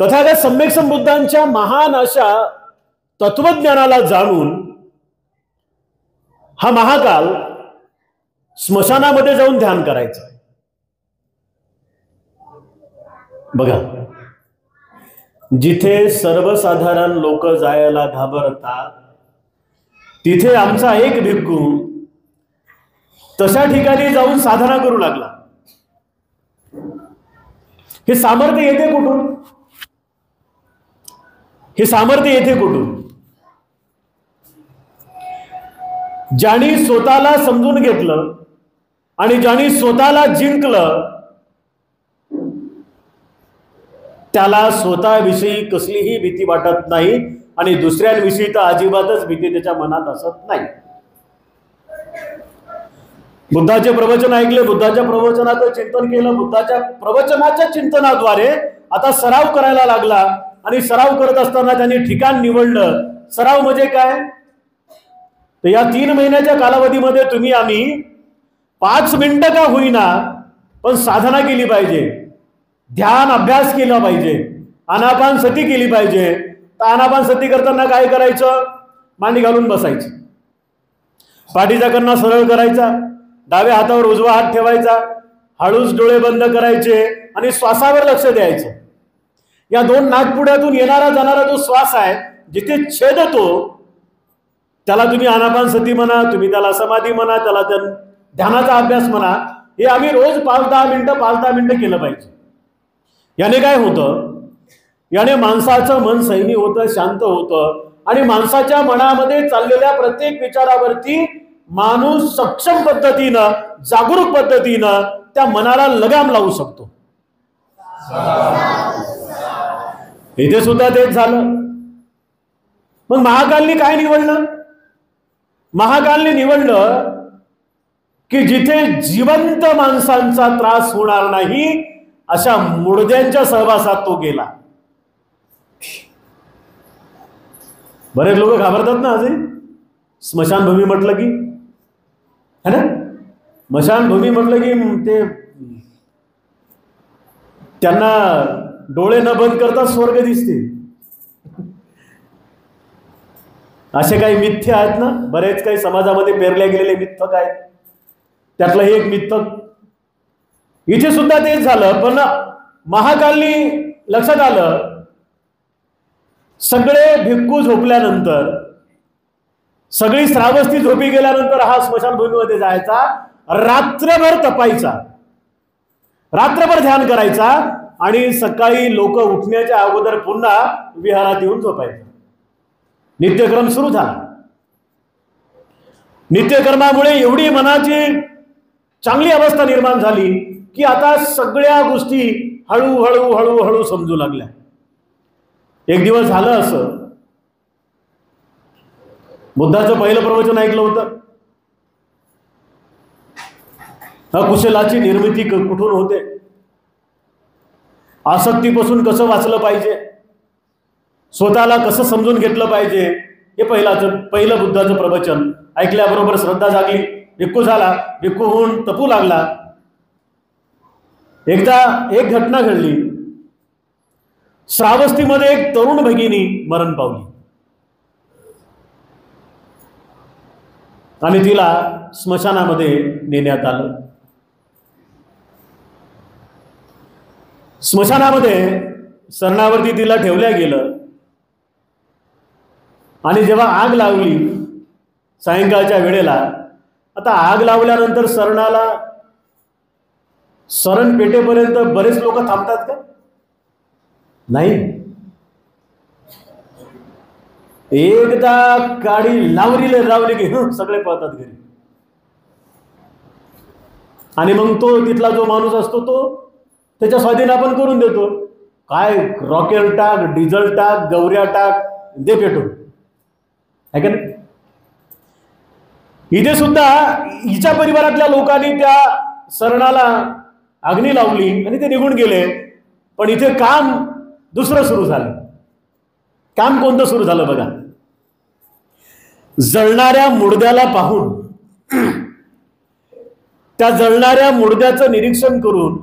तथागत सम्यक संबुद्धांच्या महान अशा तत्वज्ञानाला जाणून हा महाकाल स्मशानामध्ये जाऊन ध्यान करायचं. बघा, जिथे सर्वसाधारण लोक जायला घाबरतात तिथे आमचा एक भिक्खू तशा ठिकाणी जाऊन साधना करू लागला. हे सामर्थ्य येते कुठून? ज्याने स्वतःला समजून घेतलं आणि ज्याने स्वतःला जिंकलं त्याला स्वतःविषयी कसलीही भीती वाटत नाही आणि दुसऱ्यांविषयी तर अजिबातच भीती त्याच्या मनात असत नाही. बुद्धाचे प्रवचन ऐकले, बुद्धाच्या प्रवचनाचं चिंतन केलं, बुद्धाच्या प्रवचनाच्या चिंतनाद्वारे आता सराव करायला लागला. आणि सराव करत असताना त्यांनी ठिकाण निवडलं. सराव म्हणजे काय? तर या 3 महिन्याच्या कालावधीमध्ये तुम्ही आम्ही 5 मिनिटं का होईना पण साधना केली पाहिजे, ध्यान अभ्यास केला पाहिजे, आनापान सती केली पाहिजे. तर आनापान सती करताना काय करायचं? मांडी घालून बसायची, पाठीचा कणा सरळ करायचा, डाव्या हातावर उजवा हात ठेवायचा, हळूच डोळे बंद करायचे आणि श्वासावर लक्ष द्यायचं. या 2 नाकपुड्यातून येणारा जाणारा जो श्वास आहे जिथे छेदतो त्याला तुम्ही आनापान सती म्हणा, तुम्ही त्याला समाधी म्हणा, त्याला ध्यानाचा अभ्यास म्हणा. हे आम्ही रोज 5-10 मिनिटं केलं पाहिजे. याने काय होतं? याने माणसाचं मन संयमी होतं, शांत होतं आणि माणसाच्या मनामध्ये चाललेल्या प्रत्येक विचारावरती माणूस सक्षम पद्धतीनं, जागरूक पद्धतीनं त्या मनाला लगाम लावू शकतो. इथे सुद्धा तेच झालं. मग महाकालने काय निवडलं? महाकालने निवडलं की जिथे जिवंत माणसांचा त्रास होणार नाही अशा मुडद्यांच्या सहवासात तो गेला. बरेच लोक घाबरतात ना अजून स्मशानभूमी म्हटलं की, है ना? स्मशानभूमी म्हटलं की ते त्यांना डोळे न बंद करता स्वर्ग दिसते. असे काही मिथ्य आहेत ना, बरेच काही समाजामध्ये पेरल्या गेलेले मिथक आहेत. त्यातलं एक मिथक इथे सुद्धा तेच झालं. पण महाकालनी लक्षात आलं, सगळे भिक्खू झोपल्यानंतर, सगळी श्रावस्ती झोपी गेल्यानंतर हा स्मशानभूमीमध्ये जायचा, रात्रभर तपायचा, रात्रभर ध्यान करायचा आणि सकाळी लोक उठण्याच्या अगोदर पुन्हा विहारात येऊन झोपायचं. नित्यक्रम सुरू झाला. नित्यकर्मामुळे एवढी मनाची चांगली अवस्था निर्माण झाली की आता सगळ्या गोष्टी हळूहळू हळूहळू समजू लागल्या. एक दिवस झालं असं, बुद्धाचं पहिलं प्रवचन ऐकलं होतं. अकुशलाची निर्मिती कुठून होते, आसक्तीपासून कसं वाचलं पाहिजे, स्वतःला कसं समजून घेतलं पाहिजे, हे पहिलं बुद्धाचं प्रवचन ऐकल्याबरोबर श्रद्धा जागली. भिक्खू झाला, भिक्खू होऊन तपू लागला. एकदा एक घटना घडली. श्रावस्तीमध्ये एक तरुण भगिनी मरण पावली आणि तिला स्मशानामध्ये नेण्यात आलं. स्मशानामध्ये सरणावरती तिला ठेवल्या गेलं आणि जेव्हा आग लावली सायंकाळच्या वेळेला, आता आग लावल्यानंतर शरण पेटेपर्यंत बरेच लोक थांबतात का? नाही. एकदा गाडी लावली की सगळे पळतात घरी. आणि मग तो तिथला जो माणूस असतो तो त्याच्या स्वाधीन आपण करून देतो. काय रॉकेल टाक, डिझेल टाक, गौऱ्या टाक, दे पेटून, है का नाही? इथे सुद्धा हिच्या परिवारातल्या लोकांनी त्या सरणाला अग्नी लावली आणि ते निघून गेले. पण इथे काम दुसरं सुरू झालं. काम कोणतं सुरू झालं बघा. जळणाऱ्या मुडद्याला पाहून, त्या जळणाऱ्या मुडद्याचं निरीक्षण करून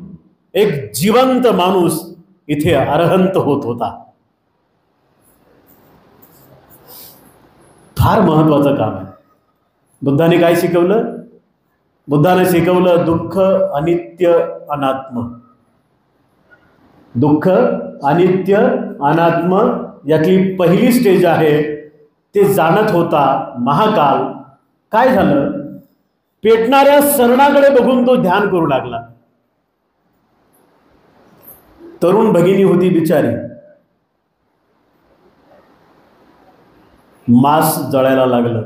एक जिवंत माणूस इथे अरहंत होत होता. फार महत्वाचं काम आहे. बुद्धाने काय शिकवलं? बुद्धाने शिकवलं दुःख अनित्य अनात्म. दुःख अनित्य अनात्म यातली पहिली स्टेज आहे ते जाणत होता महाकाल. काय झालं? पेटणाऱ्या सरणाकडे बघून तो ध्यान करू लागला. तरुण भगिनी होती बिचारी, मांस जळायला लागलं.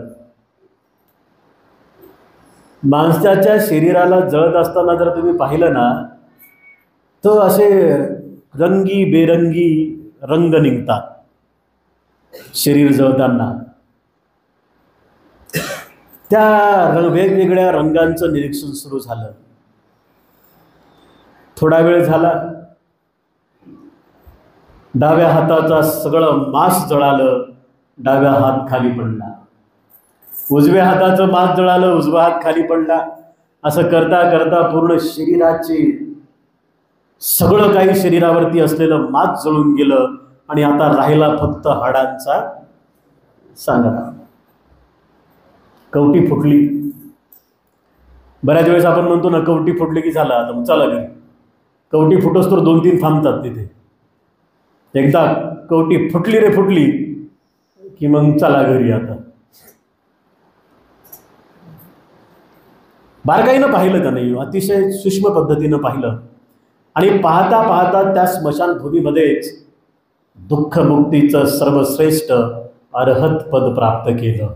माणसाच्या शरीराला जळत असताना जर तुम्ही पाहिलं ना, तर असे रंगी बेरंगी रंग निघतात शरीर जळताना. त्या वेगवेगळ्या रंगांचं निरीक्षण सुरू झालं. थोडा वेळ झाला, डाव्या हाताचा सगळं मांस जळालं, डाव्या हात खाली पडला. उजव्या हाताचं मांस जळालं, उजवा हात खाली पडला. असं करता करता पूर्ण शरीराचे सगळं काही शरीरावरती असलेलं मांस जळून गेलं आणि आता राहिला फक्त हाडांचा सांगाडा. कवटी फुटली. बऱ्याच वेळेस आपण म्हणतो ना, कवटी फुटली की झाला आता चला घरी. कवटी फुटोस तर 2-3 थांबतात तिथे. एकदा कवटी फुटली रे फुटली की मग चला घरी. आता बारकाईनं पाहिलं का नाही, अतिशय सूक्ष्म पद्धतीनं पाहिलं आणि पाहता पाहता त्या स्मशानभूमीमध्येच दुःखमुक्तीचं सर्वश्रेष्ठ अरहत पद प्राप्त केलं.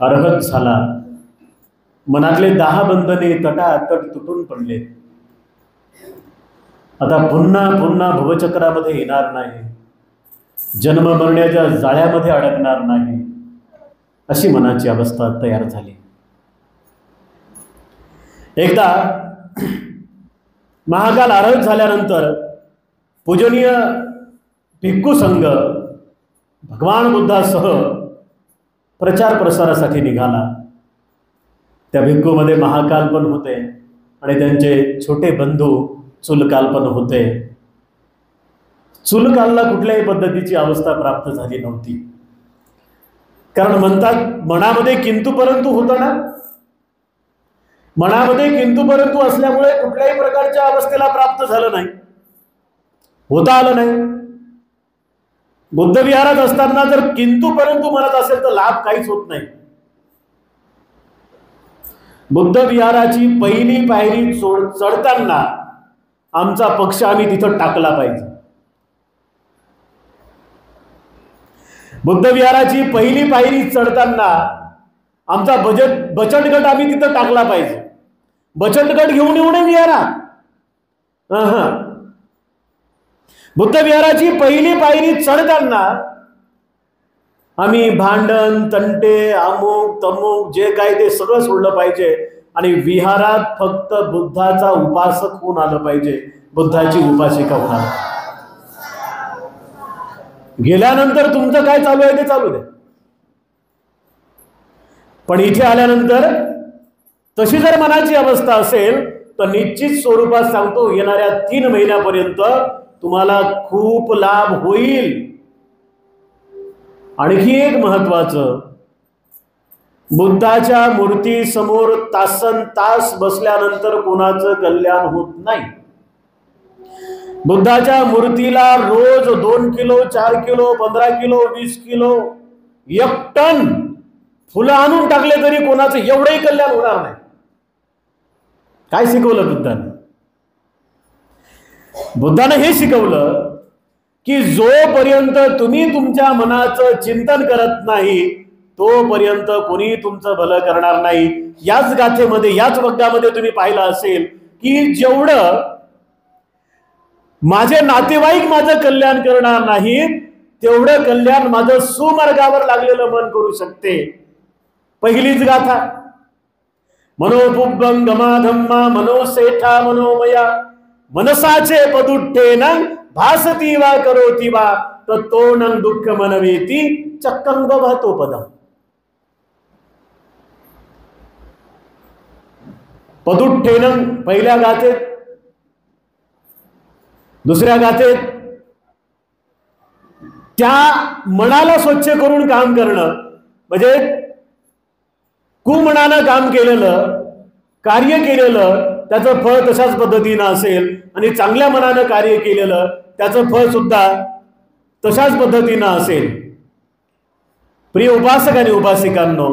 अरहत झाला. मनातले 10 बंधने तटातट तुटून पडले. आता पुन्हा पुन्हा भवचक्रामध्ये येणार नाही, जन्म मरण्याच्या जाळ्यामध्ये अडकणार नाही, अशी मनाची अवस्था तयार झाली. एकदा महाकाल अरहत झाल्यानंतर पूजनीय भिक्खू संघ भगवान बुद्धासह प्रचार प्रसारासाठी निघाला. त्या भिक्खूमध्ये महाकाल पण होते आणि त्यांचे छोटे बंधू चुलकाल पण होते. चुलकालला कुठल्याही पद्धतीची अवस्था प्राप्त झाली नव्हती. कारण म्हणतात मनामध्ये किंतु परंतु होतं ना, मनामध्ये किंतु परंतु असल्यामुळे कुठल्याही प्रकारच्या अवस्थेला प्राप्त झालं नाही, होता आलं नाही. बुद्ध विहारात असताना जर किंतु परंतु म्हणत असेल तर लाभ काहीच होत नाही. बुद्ध विहाराची पहिली पायरी चढताना आमचा पक्ष आम्ही तिथं टाकला पाहिजे. बुद्ध विहाराची पहिली पायरी चढताना आमचा बचत गट आम्ही तिथं टाकला पाहिजे. बचत गट घेऊन येऊ नये विहारात. बुद्ध विहाराची पहिली पायरी चढताना आम्ही भांडण तंटे अमुक तमुक जे काय ते सगळं सोडलं पाहिजे आणि विहारात फक्त बुद्धाचा उपासक होऊन आलं पाहिजे, बुद्धाची उपासिका होऊन आलं. गेल्यानंतर तुमचं काय चालू आहे ते चालू दे, पण इथे आल्यानंतर तशी जर मनाची अवस्था असेल तर निश्चित स्वरूपात सांगतो येणाऱ्या 3 महिन्यापर्यंत तुम्हाला खूप लाभ होईल. आणखी एक महत्वाचं, बुद्धाच्या मूर्ती समोर तासन तास बसल्यानंतर कोणाचं कल्याण होत नाही. बुद्धाच्या मूर्तीला रोज 2 kilo 4 kilo 15 kilo 20 kilo 1 ton फुलं आणून टाकले तरी कोणाचं एवढंही कल्याण होणार नाही. काय शिकवलं बुद्धाने? बुद्धाने हे शिकवलं की जोपर्यंत तुम्ही तुमच्या मनाचं चिंतन करत नाही तोपर्यंत कोणी तुमचं भलं करणार नाही. याच गाथेमध्ये याच वक्यामध्ये तुम्ही पाहिलं असेल की जेवढं माझे नातेवाईक माझं कल्याण करणार नाहीत तेवढं कल्याण माझं सुमार्गावर लागलेलं मन करू शकते. पहिलीच गाथा. मनोपुब्बं गमाधम्मा मनोसेठा मनोमया मनसाचे पदुठ्ठेन भासती वा करोती वा तत्तोनं दुःख मनवेती चक्कं वहतो पदम. पदुठ्ठेनं पहिल्या गाथेत, दुसऱ्या गाथेत त्या मनाला स्वच्छ करून काम करणं, म्हणजे कुमनानं काम केलेलं, कार्य केलेलं त्याचं फळ तशाच पद्धतीनं असेल आणि चांगल्या मनानं कार्य केलेलं त्याचं फळ सुद्धा तशाच पद्धतीनं असेल. प्रिय उपासक आणि उपासिकांनो,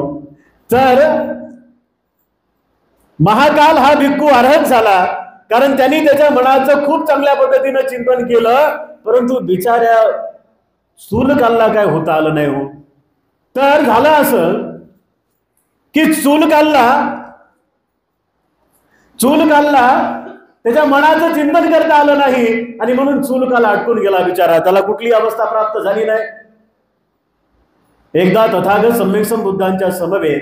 तर महाकाल हा भिक्खू अर्हत झाला कारण त्यांनी त्याच्या मनाचं खूप चांगल्या पद्धतीनं चिंतन केलं, परंतु बिचाऱ्या स्थूलकालला काय होता आलं नाही हो. तर झालं असं की चूलकालला त्याच्या मनाचं चिंतन करता आलं नाही आणि म्हणून चूलकाल अटकून गेला बिचारा, त्याला कुठली अवस्था प्राप्त झाली नाही. एकदा तथागत सम्यक बुद्धांच्या समवेत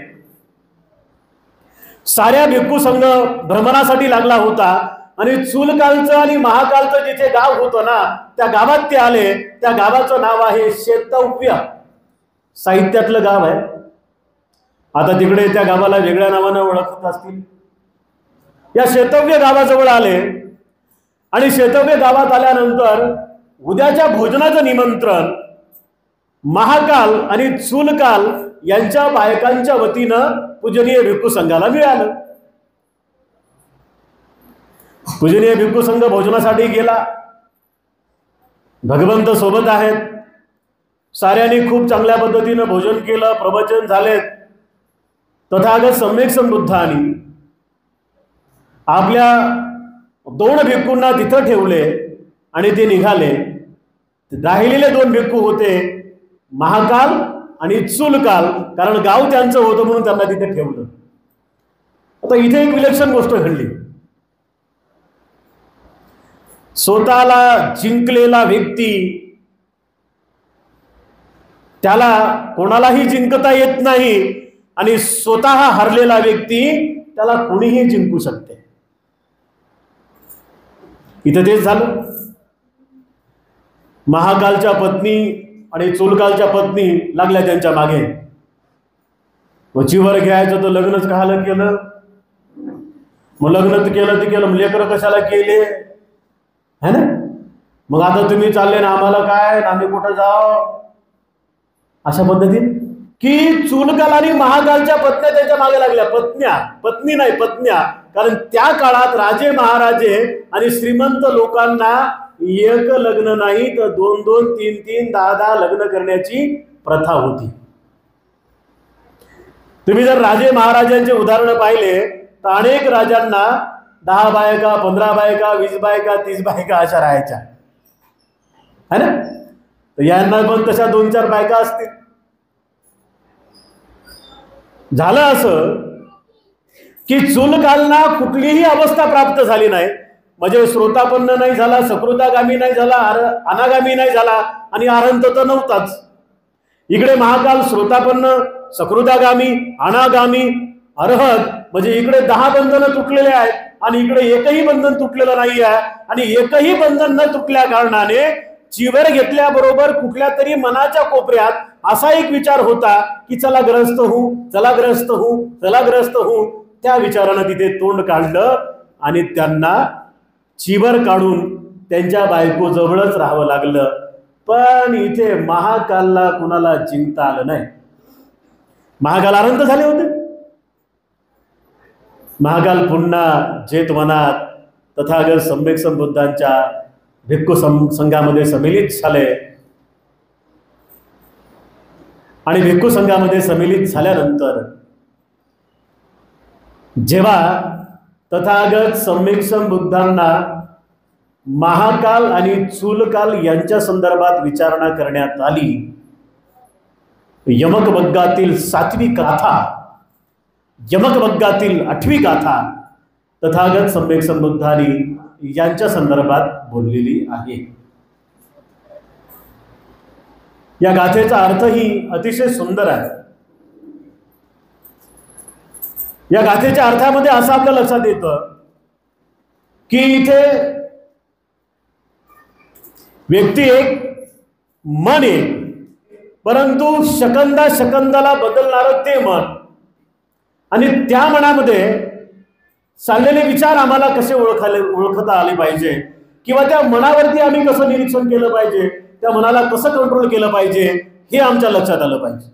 साऱ्या भिक्खू संघ भ्रमणासाठी लागला होता आणि चूलकालचं आणि महाकालचं जिथे गाव होतं ना त्या गावात ते आले. त्या गावाचं नाव आहे शेतव्य, साहित्यातलं गाव आहे. आता तिकडे त्या गावाला वेगळ्या नावानं ओळखत असतील. या शेतव्य गावाजवळ आले आणि शेतव्य गावात आल्यानंतर उद्याच्या भोजनाचं निमंत्रण महाकाल आणि चूलकाल यांच्या बायकांच्या वतीनं पूजनीय भिक्खू संघाला मिळालं. पूजनीय भिक्खू संघ भोजनासाठी गेला. भगवंत सोबत आहेत. साऱ्यांनी खूप चांगल्या पद्धतीनं भोजन केलं, प्रवचन झाले. तथागत सम्यक बुद्धांनी आपल्या 2 भिक्खूंना तिथं ठेवले आणि ते निघाले. राहिलेले 2 भिक्खू होते महाकाल आणि चूलकाल, कारण गाव त्यांचं होतं म्हणून त्यांना तिथे ठेवलं. आता इथे एक विलक्षण गोष्ट घडली. स्वतःला जिंकलेला व्यक्ती त्याला कोणालाही जिंकता येत नाही आणि स्वतः हरलेला व्यक्ती त्याला कोणीही जिंकू शकते. इथं तेच झालं. महाकालच्या पत्नी आणि चूलकालच्या पत्नी लागल्या त्यांच्या मागे. वचीवर घ्यायचं तर लग्नच कशाला केलं, मग लग्न केलं ते केलं, लेकरं कशाला केले है ना. मग आता तुम्ही चालले ना आम्हाला काय, आम्ही कुठं जाव, अशा पद्धतीने की चूलकाल आणि महाकालच्या पत्न्या त्यांच्या मागे लागल्या. पत्नी नाही पत्न्या, कारण त्या काळात राजे महाराजे आणि श्रीमंत लोकांना एक लग्न नाही तर 2-2, 3-3, 10-10 लग्न करण्याची प्रथा होती. तुम्ही जर राजे महाराजांचे उदाहरण पाहिले तर अनेक राजांना 10 बायका, 15 बायका, 20 बायका, 30 बायका अशा राहायच्या है ना. तर यांना पण तशा 2-4 बायका असतील. झालं असं की चूलकालना कुठलीही अवस्था प्राप्त झाली नाही, म्हणजे श्रोतापन्न नाही झाला, सकृतागामी नाही झाला, अनागामी नाही झाला आणि अरहंत तर नव्हताच. इकडे महाकाल श्रोतापन्न, सकृतागामी, अनागामी, अरहत, म्हणजे इकडे 10 बंधनं तुटलेले आहेत आणि इकडे एकही बंधन तुटलेलं नाही आहे. आणि एकही बंधन न तुटल्या कारणाने चिवर घेतल्याबरोबर कुठल्या तरी मनाच्या कोपऱ्यात असा एक विचार होता की चला ग्रस्त होऊ, चला ग्रस्त होऊ, चला ग्रस्त होऊ. त्या विचारानं तिथे तोंड काढलं आणि त्यांना चिवर काढून त्यांच्या बायको जवळच राहावं लागलं. पण इथे महाकालला कुणाला जिंकता आलं नाही. महाकाल अरहंत झाले होते. महाकाल पुन्हा जेतवनात तथागत सम्यक बुद्धांच्या भिक्खू संघामध्ये सम्मिलित झाले आणि भिक्खू संघामध्ये सम्मिलित झाल्यानंतर जेव्हा तथागत सम्यक बुद्धांना महाकाल आणि चूलकाल यांच्या संदर्भात विचारणा करण्यात आली, यमक वग्गातील 7वी गाथा, यमक वग्गातील 8वी गाथा तथागत सम्यक बुद्धांनी यांच्या संदर्भात बोललेली आहे. या गाथेचा अर्थही अतिशय सुंदर आहे. या गाथेच्या अर्थामध्ये असं आपल्या लक्षात येतं की इथे व्यक्ती एक, मन एक, परंतु शकंदा शकंदाला बदलणारं ते मन, आणि त्या मनामध्ये चाललेले विचार आम्हाला कसे ओळखता आले पाहिजे, किंवा त्या मनावरती आम्ही कसं निरीक्षण केलं पाहिजे, त्या मनाला कसं कंट्रोल केलं पाहिजे, हे आमच्या लक्षात आलं पाहिजे.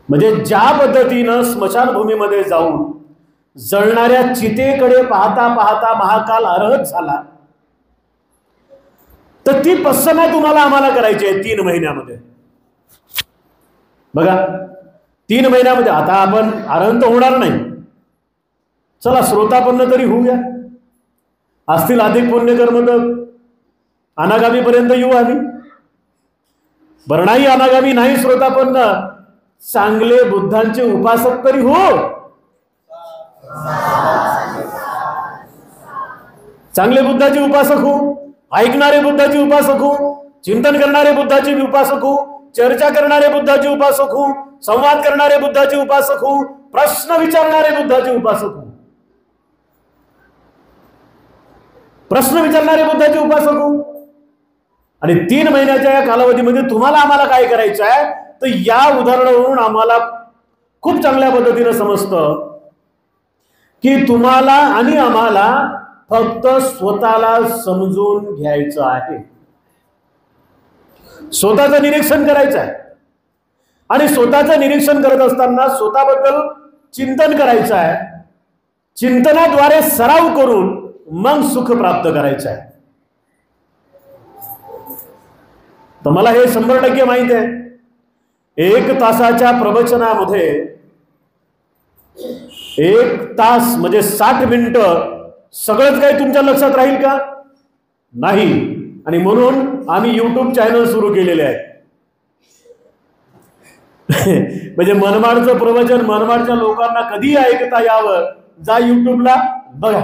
म्हणजे ज्या पद्धतीनं स्मशानभूमीमध्ये जाऊन जळणाऱ्या चितेकडे पाहता पाहता महाकाल अर्हत झाला, तर ती पश्चना तुम्हाला आम्हाला करायची आहे 3 महिन्यामध्ये. बघा, 3 महिन्यामध्ये आता आपण आरंत होणार नाही, चला श्रोतापन्न तरी होऊया. असतील अधिक पुण्यकर्म तर अनागामीपर्यंत येऊ आम्ही. बरं नाही अनागामी नाही श्रोतापन्न, चांगले बुद्धांचे उपासक तरी हो. चांगले बुद्धाचे उपासक हो, ऐकणारे बुद्धाचे उपासक हो, चिंतन करणारे बुद्धाचे उपासक हो, चर्चा करणारे बुद्धाचे उपासक हो, संवाद करणारे बुद्धाचे उपासक हो, प्रश्न विचारणारे बुद्धाचे उपासक हो. प्रश्न विचारणारे बुद्धाचे उपासक हो. आणि 3 महिन्याच्या या कालावधीमध्ये तुम्हाला आम्हाला काय करायचं आहे, तर या उदाहरणावरून आम्हाला खूप चांगल्या पद्धतीने समजतं की तुम्हाला आणि आम्हाला फक्त स्वतःला समजून घ्यायचं आहे, स्वतःचं निरीक्षण करायचं आहे, आणि स्वतःचं निरीक्षण करत असताना स्वतःबद्दल चिंतन करायचं आहे. चिंतनाद्वारे सराव करून मग सुख प्राप्त करायचं आहे. तर मला हे 100% माहित आहे. 1 तासाच्या प्रवचनामध्ये 1 तास म्हणजे 60 मिनिटं सगळंच काही तुमच्या लक्षात राहील का? नाही. आणि म्हणून आम्ही YouTube चॅनल सुरू केलेले आहे. म्हणजे मनमाडचं प्रवचन मनमाडच्या लोकांना कधी ऐकता यावं, जा YouTubeला बघा.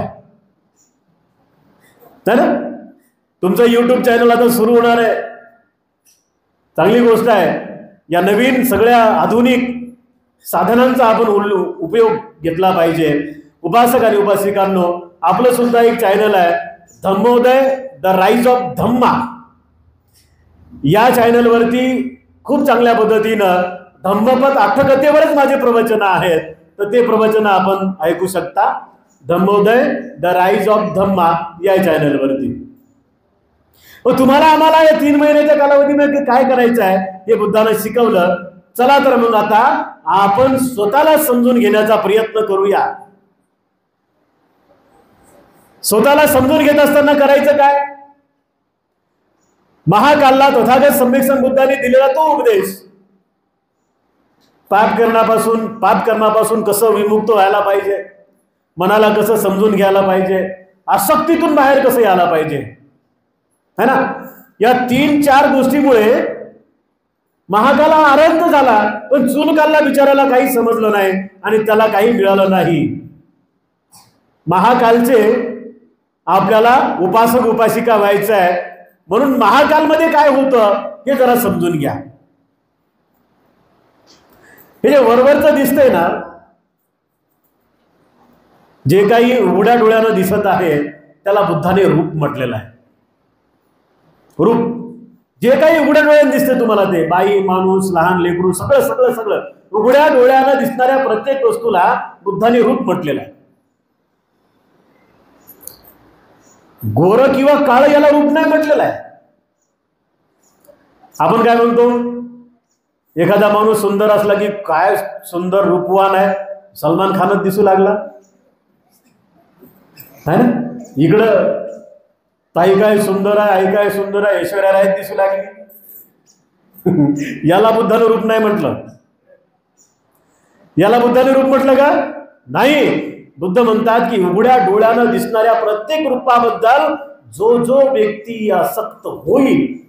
ना, तुमचं YouTube चॅनल आता सुरू होणार आहे, चांगली गोष्ट आहे. या नवीन सगळ्या आधुनिक साधनांचा आपण उपयोग घेतला पाहिजे. उपासक आणि उपासिकांनो, आपलं सुद्धा एक चॅनल आहे, धम्मोदय द राईज ऑफ धम्मा. या चॅनलवरती खूप चांगल्या पद्धतीनं धम्मपद अठ्ठकथेवरच माझे प्रवचन आहेत, तर ते प्रवचन आपण ऐकू शकता धम्मोदय द राईज ऑफ धम्मा या चॅनलवरती. तुम्हाला आम्हाला या 3 महिन्याच्या कालावधीमध्ये काय करायचं आहे हे बुद्धाने शिकवलं. चला तर मग आता आपण स्वतःला समजून घेण्याचा प्रयत्न करूया. स्वतःला समजून घेत असताना करायचं काय? महाकालला तथागत सम्यक संबुद्धाने दिलेला तो उपदेश, पाप कर्मापासून कसं विमुक्त व्हायला पाहिजे, मनाला कसं समजून घ्यायला पाहिजे, आसक्तीतून बाहेर कसं यायला पाहिजे, है ना. या 3-4 गोष्टीमुळे महाकाला आनंद झाला, पण चूनकालला बिचाराला काही समजलं नाही आणि त्याला काही मिळालं नाही. महाकालचे आपल्याला उपासक उपासिका व्हायचं आहे, म्हणून महाकालमध्ये काय होतं हे जरा समजून घ्या. हे जे वरवरचं दिसतंय ना, जे काही उघड्या डोळ्यानं दिसत आहे त्याला बुद्धाने रूप म्हटलेलं आहे. रूप जे काही उघड्या डोळ्यानं दिसते तुम्हाला, ते बाई माणूस लहान लेकरू सगळं सगळं सगळं उघड्या डोळ्यानं दिसणाऱ्या प्रत्येक वस्तूला बुद्धाने रूप म्हटलेलं आहे. गोर किंवा काळ याला रूप नाही म्हटलेलं आहे. आपण काय म्हणतो, एखादा माणूस सुंदर असला की काय सुंदर रूपवान आहे, सलमान खानच दिसू लागला है ना. इकडं ताई काय सुंदर आहे, आई काय सुंदर आहे, ऐश्वर्या राय दिसू लागली. याला बुद्धाने रूप नाही म्हटलं. याला बुद्धाने रूप म्हटलं का? नाही. बुद्ध म्हणतात की उघड्या डोळ्यानं दिसणाऱ्या प्रत्येक रूपाबद्दल जो जो व्यक्ती आसक्त होईल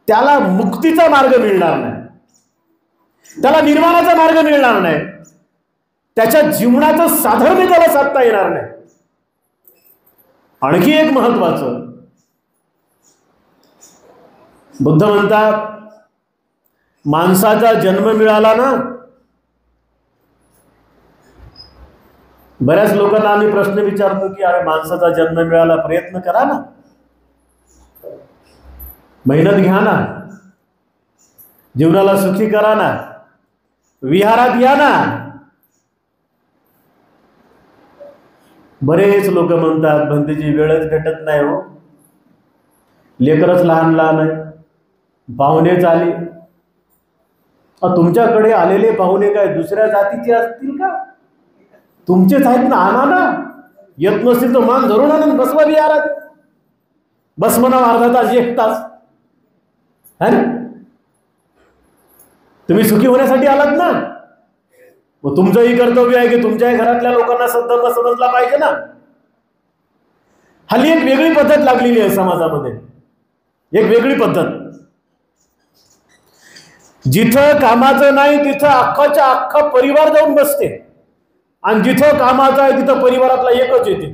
त्याला मुक्तीचा मार्ग मिळणार नाही, त्याला निर्वाणाचा मार्ग मिळणार नाही, त्याच्या जीवनाचं साधर्म्य त्याला साधता येणार नाही. आणखी एक महत्वाचं, बुद्ध म्हणतात माणसाचा जन्म मिळाला ना बऱ्याच लोकांना आम्ही प्रश्न विचारतो की अरे माणसाचा जन्म मिळाला, प्रयत्न करा ना, मेहनत घ्या ना, जीवनाला सुखी करा ना, विहारात या ना. बरेच लोक म्हणतात भंतेची वेळच भेटत नाही हो, लेकरच लहान लहान आहे, पाहुणेच आले. तुमच्याकडे आलेले पाहुणे काय दुसऱ्या जातीचे असतील का? तुमचेच आहेत ना, आणा ना. येत नसतील तर मान धरून आणून बसवा विहारात, बस म्हणा अर्धा तास, एक तास, है ना. तुम्ही सुखी होण्यासाठी आलात ना, मग तुमचंही कर्तव्य आहे की तुमच्याही घरातल्या लोकांना समजला पाहिजे ना. हल्ली एक वेगळी पद्धत लागलेली आहे समाजामध्ये, एक वेगळी पद्धत. जिथं कामाचं नाही तिथं अख्खाच्या अख्खा परिवार जाऊन बसते, आणि जिथं कामाचं आहे तिथं परिवारातला एकच येते.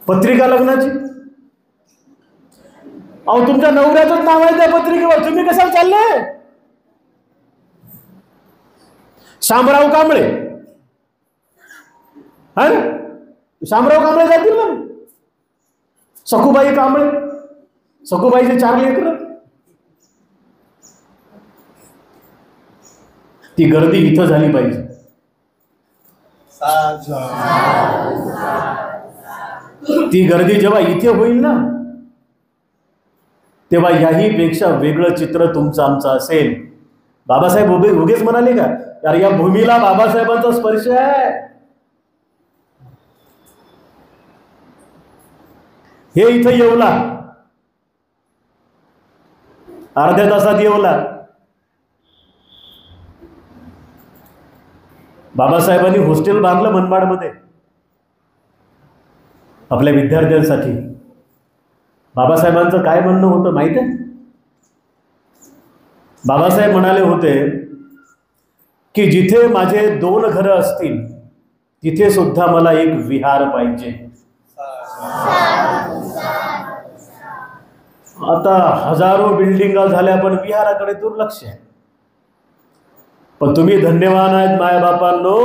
पत्रिका लग्नाची, अहो तुमच्या नवऱ्याचंच नाव आहे त्या पत्रिकेवर, तुम्ही कशाला चालले? शामराव कांबळे, हा, शामराव कांबळे जातील ना. सखूबाई कांबळे, सखूबाईचे 4 लेकरं. ती गर्दी इथं झाली पाहिजे. ती गर्दी जेव्हा इथे होईल ना, तेव्हा याही पेक्षा वेगळं चित्र तुमचं आमचं असेल. बाबासाहेब उगेच म्हणाले का यार या भूमीला बाबासाहेबांचा स्पर्श आहे. हे इथं येवला, अर्ध्या तासात येवला. बाबासाहेबांनी हॉस्टेल बांधलं मनमाडमध्ये आपल्या विद्यार्थ्यांसाठी. बाबासाहेबांचं काय म्हणणं होतं माहित आहे? बाबासाहेब म्हणाले होते की जिथे माझे 2 घरं असतील तिथे सुद्धा मला एक विहार पाहिजे. आता हजारो बिल्डिंगा झाल्या पण विहाराकडे दुर्लक्ष आहे. पण तुम्ही धन्यवान आहेत मायबापांनो,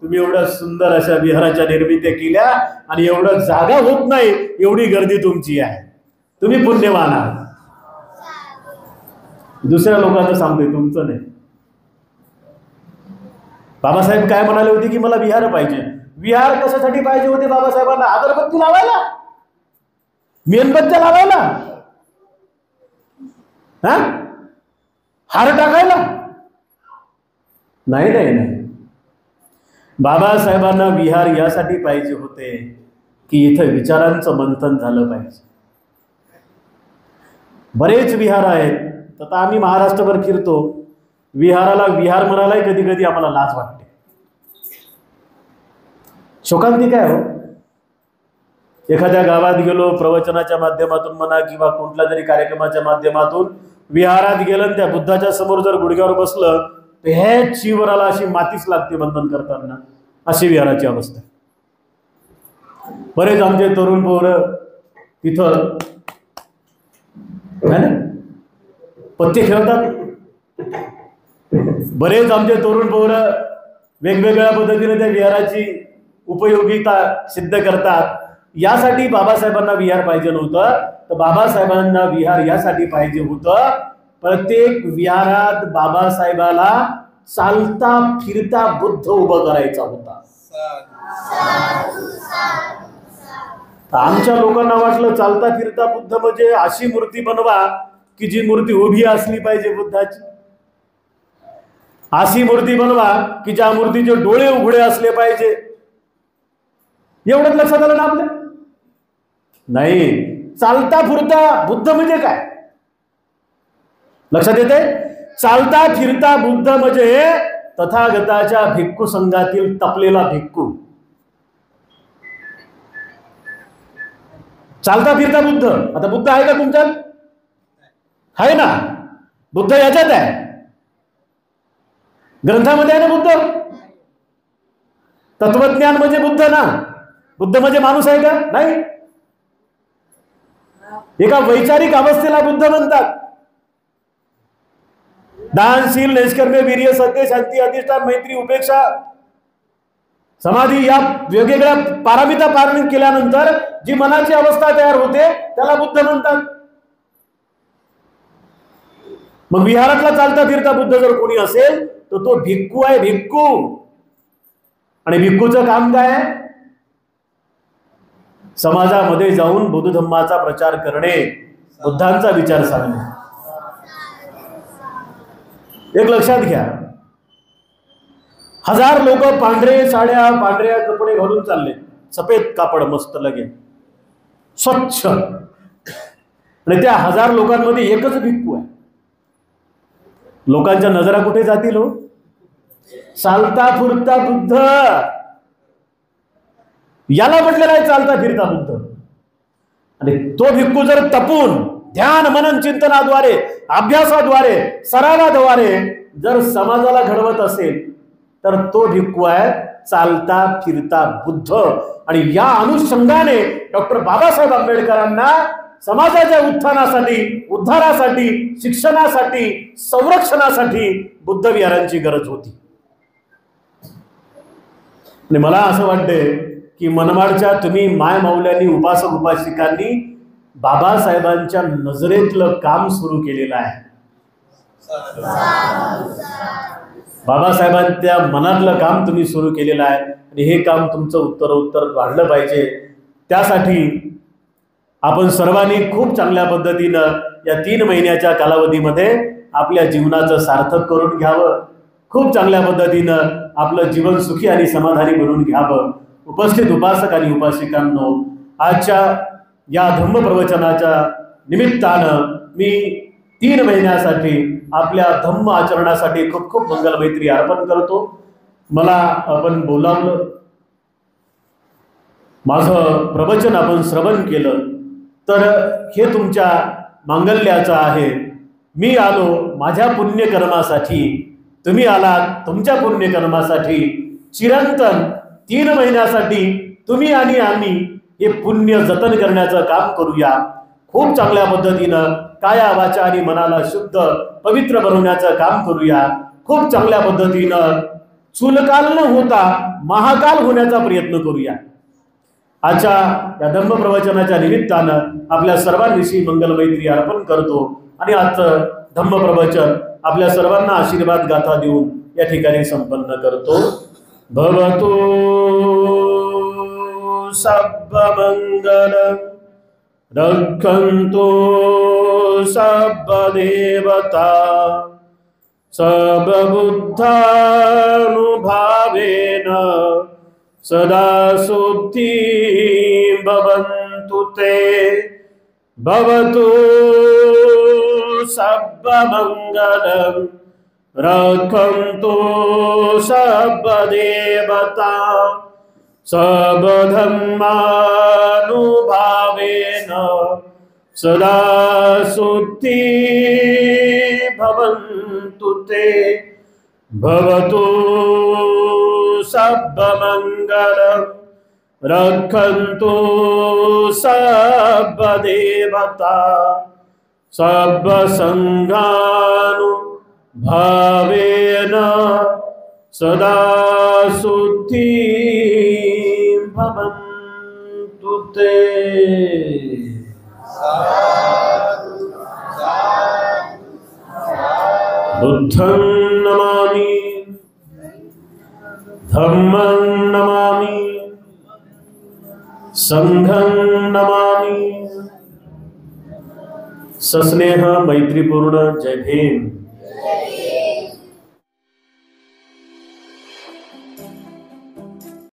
तुम्ही एवढ्या सुंदर अशा विहाराच्या निर्मित्या केल्या आणि एवढं जागा होत नाही एवढी गर्दी तुमची आहे. तुम्ही पुण्यवान आहात. दुसऱ्या लोकांचं सांगतोय, तुमचं नाही. बाबासाहेब काय म्हणाले होते की मला विहार पाहिजे. विहार कशासाठी पाहिजे होते बाबासाहेबांना? अगरबत्ती लावायला, मेणबत्त्या लावायला, हा, हार टाकायला? नाही नाही नाही. बाबासाहेबांना विहार यासाठी पाहिजे होते की इथं विचारांचं मंथन झालं पाहिजे. बरेच विहार आहेत. आता आम्ही महाराष्ट्रभर फिरतो, विहाराला विहार म्हणालाय कधी कधी आम्हाला लाज वाटते. शोकांतिक आहे हो. एखाद्या गावात गेलो, प्रवचनाच्या माध्यमातून म्हणा किंवा कुठल्या तरी कार्यक्रमाच्या माध्यमातून विहारात गेलं, त्या बुद्धाच्या समोर जर गुडघ्यावर बसलं तर हे शिवराला अशी मातीच लागते बंधन करताना. अशी विहाराची अवस्था. बरेच आमचे तरुण पोरं तिथं पत्ते खेळतात. बरेच आमचे तरुण पोरं वेगवेगळ्या पद्धतीने त्या विहाराची उपयोगिता सिद्ध करतात. यासाठी बाबासाहेबांना विहार पाहिजे नव्हतं, तर बाबासाहेबांना विहार यासाठी पाहिजे होतं प्रत्येक विहारात बाबासाहेबाला चालता फिरता बुद्ध उभं करायचा होता. आमच्या लोकांना वाटलं चालता फिरता बुद्ध म्हणजे अशी मूर्ती बनवा की जी मूर्ती उभी असली पाहिजे बुद्धाची. अशी मूर्ती बनवा की ज्या मूर्तीचे डोळे उघडे असले पाहिजे. एवढंच लक्षात आलं ना आपल्या? नाही. चालता फिरता बुद्ध म्हणजे काय लक्षात येते? चालता फिरता बुद्ध म्हणजे तथागताच्या भिक्खू संघातील तपलेला भिक्खू. चालता फिरता बुद्ध. आता बुद्ध आहे का तुमच्यात? आहे ना. बुद्ध याच्यात आहे, ग्रंथामध्ये आहे ना बुद्ध. तत्वज्ञान म्हणजे बुद्ध ना. बुद्ध म्हणजे माणूस आहे का? नाही. एका वैचारिक अवस्थेला बुद्ध म्हणतात. दानशील, निष्कर्म्य, वीर्य, सत्य, शांती, अधिष्ठान, मैत्री, उपेक्षा, समाधी या वेगवेगळ्या पारमिता पालन केल्यानंतर जी मनाची अवस्था तयार होते त्याला बुद्ध म्हणतात. मग विहारातला चालता फिरता बुद्ध जर कोणी असेल तर तो भिक्खू आहे, भिक्खू. आणि भिक्खूचं काम काय आहे? समाजामध्ये जाऊन बुद्ध धम्माचा प्रचार करणे, बुद्धांचा विचार सांगणे. एक लक्षात घ्या, हजार लोक पांढरे साड्या, पांढऱ्या कपडे घालून चालले, सफेद कापड मस्त लगे स्वच्छ, आणि त्या हजार लोकांमध्ये एकच भिक्खू आहे. लोकांच्या नजरा कुठे जातील हो? चालता फिरता बुद्ध, याला म्हटलेलं आहे चालता फिरता बुद्ध. आणि तो भिक्खू जर तपून ध्यान मनन चिंतनाद्वारे, अभ्यासाद्वारे, सरावाद्वारे जर समाजाला घडवत असेल तर तो भिक्खू आहे चालता फिरता बुद्ध. आणि या अनुषंगाने डॉक्टर बाबासाहेब आंबेडकरांना समाजाच्या उत्थानासाठी, उद्धारासाठी, शिक्षणासाठी, संरक्षणासाठी बुद्ध विहारांची गरज होती. आणि मला असं वाटतंय की मनमाडच्या तुम्ही माय माऊल्यांनी, उपासक उपासिकांनी बाबासाहेबांच्या नजरेतलं काम सुरू केलेलं आहे. बाबासाहेबांच्या मनातलं काम तुम्ही सुरू केलेलं आहे आणि हे काम तुमचं उत्तरोत्तर वाढलं पाहिजे. त्यासाठी आपण सर्वांनी खूप चांगल्या पद्धतीनं या 3 महिन्याच्या कालावधीमध्ये आपल्या जीवनाचं सार्थक करून घ्यावं. खूप चांगल्या पद्धतीनं आपलं जीवन सुखी आणि समाधानी बनवून घ्यावं. उपस्थित उपासक आणि उपासिकांनो, आजच्या या धम्मप्रवचनाच्या निमित्तानं मी 3 महिन्यासाठी आपल्या धम्म आचरणासाठी खूप खूप मंगलमैत्री अर्पण करतो. मला आपण बोलावलं, माझं प्रवचन आपण श्रवण केलं, तर हे तुमच्या मांगल्याचं आहे. मी आलो माझ्या पुण्यकर्मासाठी, तुम्ही आलात तुमच्या पुण्यकर्मासाठी. चिरंतन 3 महिन्यासाठी तुम्ही आणि आम्ही हे पुण्य जतन करण्याचं काम करूया. खूप चांगल्या पद्धतीनं काया, वाचा आणि मनाला शुद्ध पवित्र बनवण्याचं काम करूया. खूप चांगल्या पद्धतीनं चुलकाल न होता महाकाल होण्याचा प्रयत्न करूया. आजच्या या धम्म प्रवचनाच्या निमित्तानं आपल्या सर्वांविषयी मंगलमैत्री अर्पण करतो आणि आजचं धम्म प्रवचन आपल्या सर्वांना आशीर्वाद गाथा देऊन या ठिकाणी संपन्न करतो. भवतु सब्ब मंगलम रक्षन्तु सब्ब देवता सर्वबुद्धानुभावेन सदा सुखी भवन्तु ते. भवतु सब्ब मंगलम रक्षन्तु सब्ब देवता सर्वधर्मानुभावेन सदा सुखी भवन्तु ते. भवतु सब्ब मंगलम रक्षन्तु सब्ब देवता सर्व संघानुभावेन सदा सुखी भवन्तु ते. बुद्धं नमामि, धम्मं नमामि, संघं नमामि. सस्नेह मैत्रीपूर्ण जय भीम.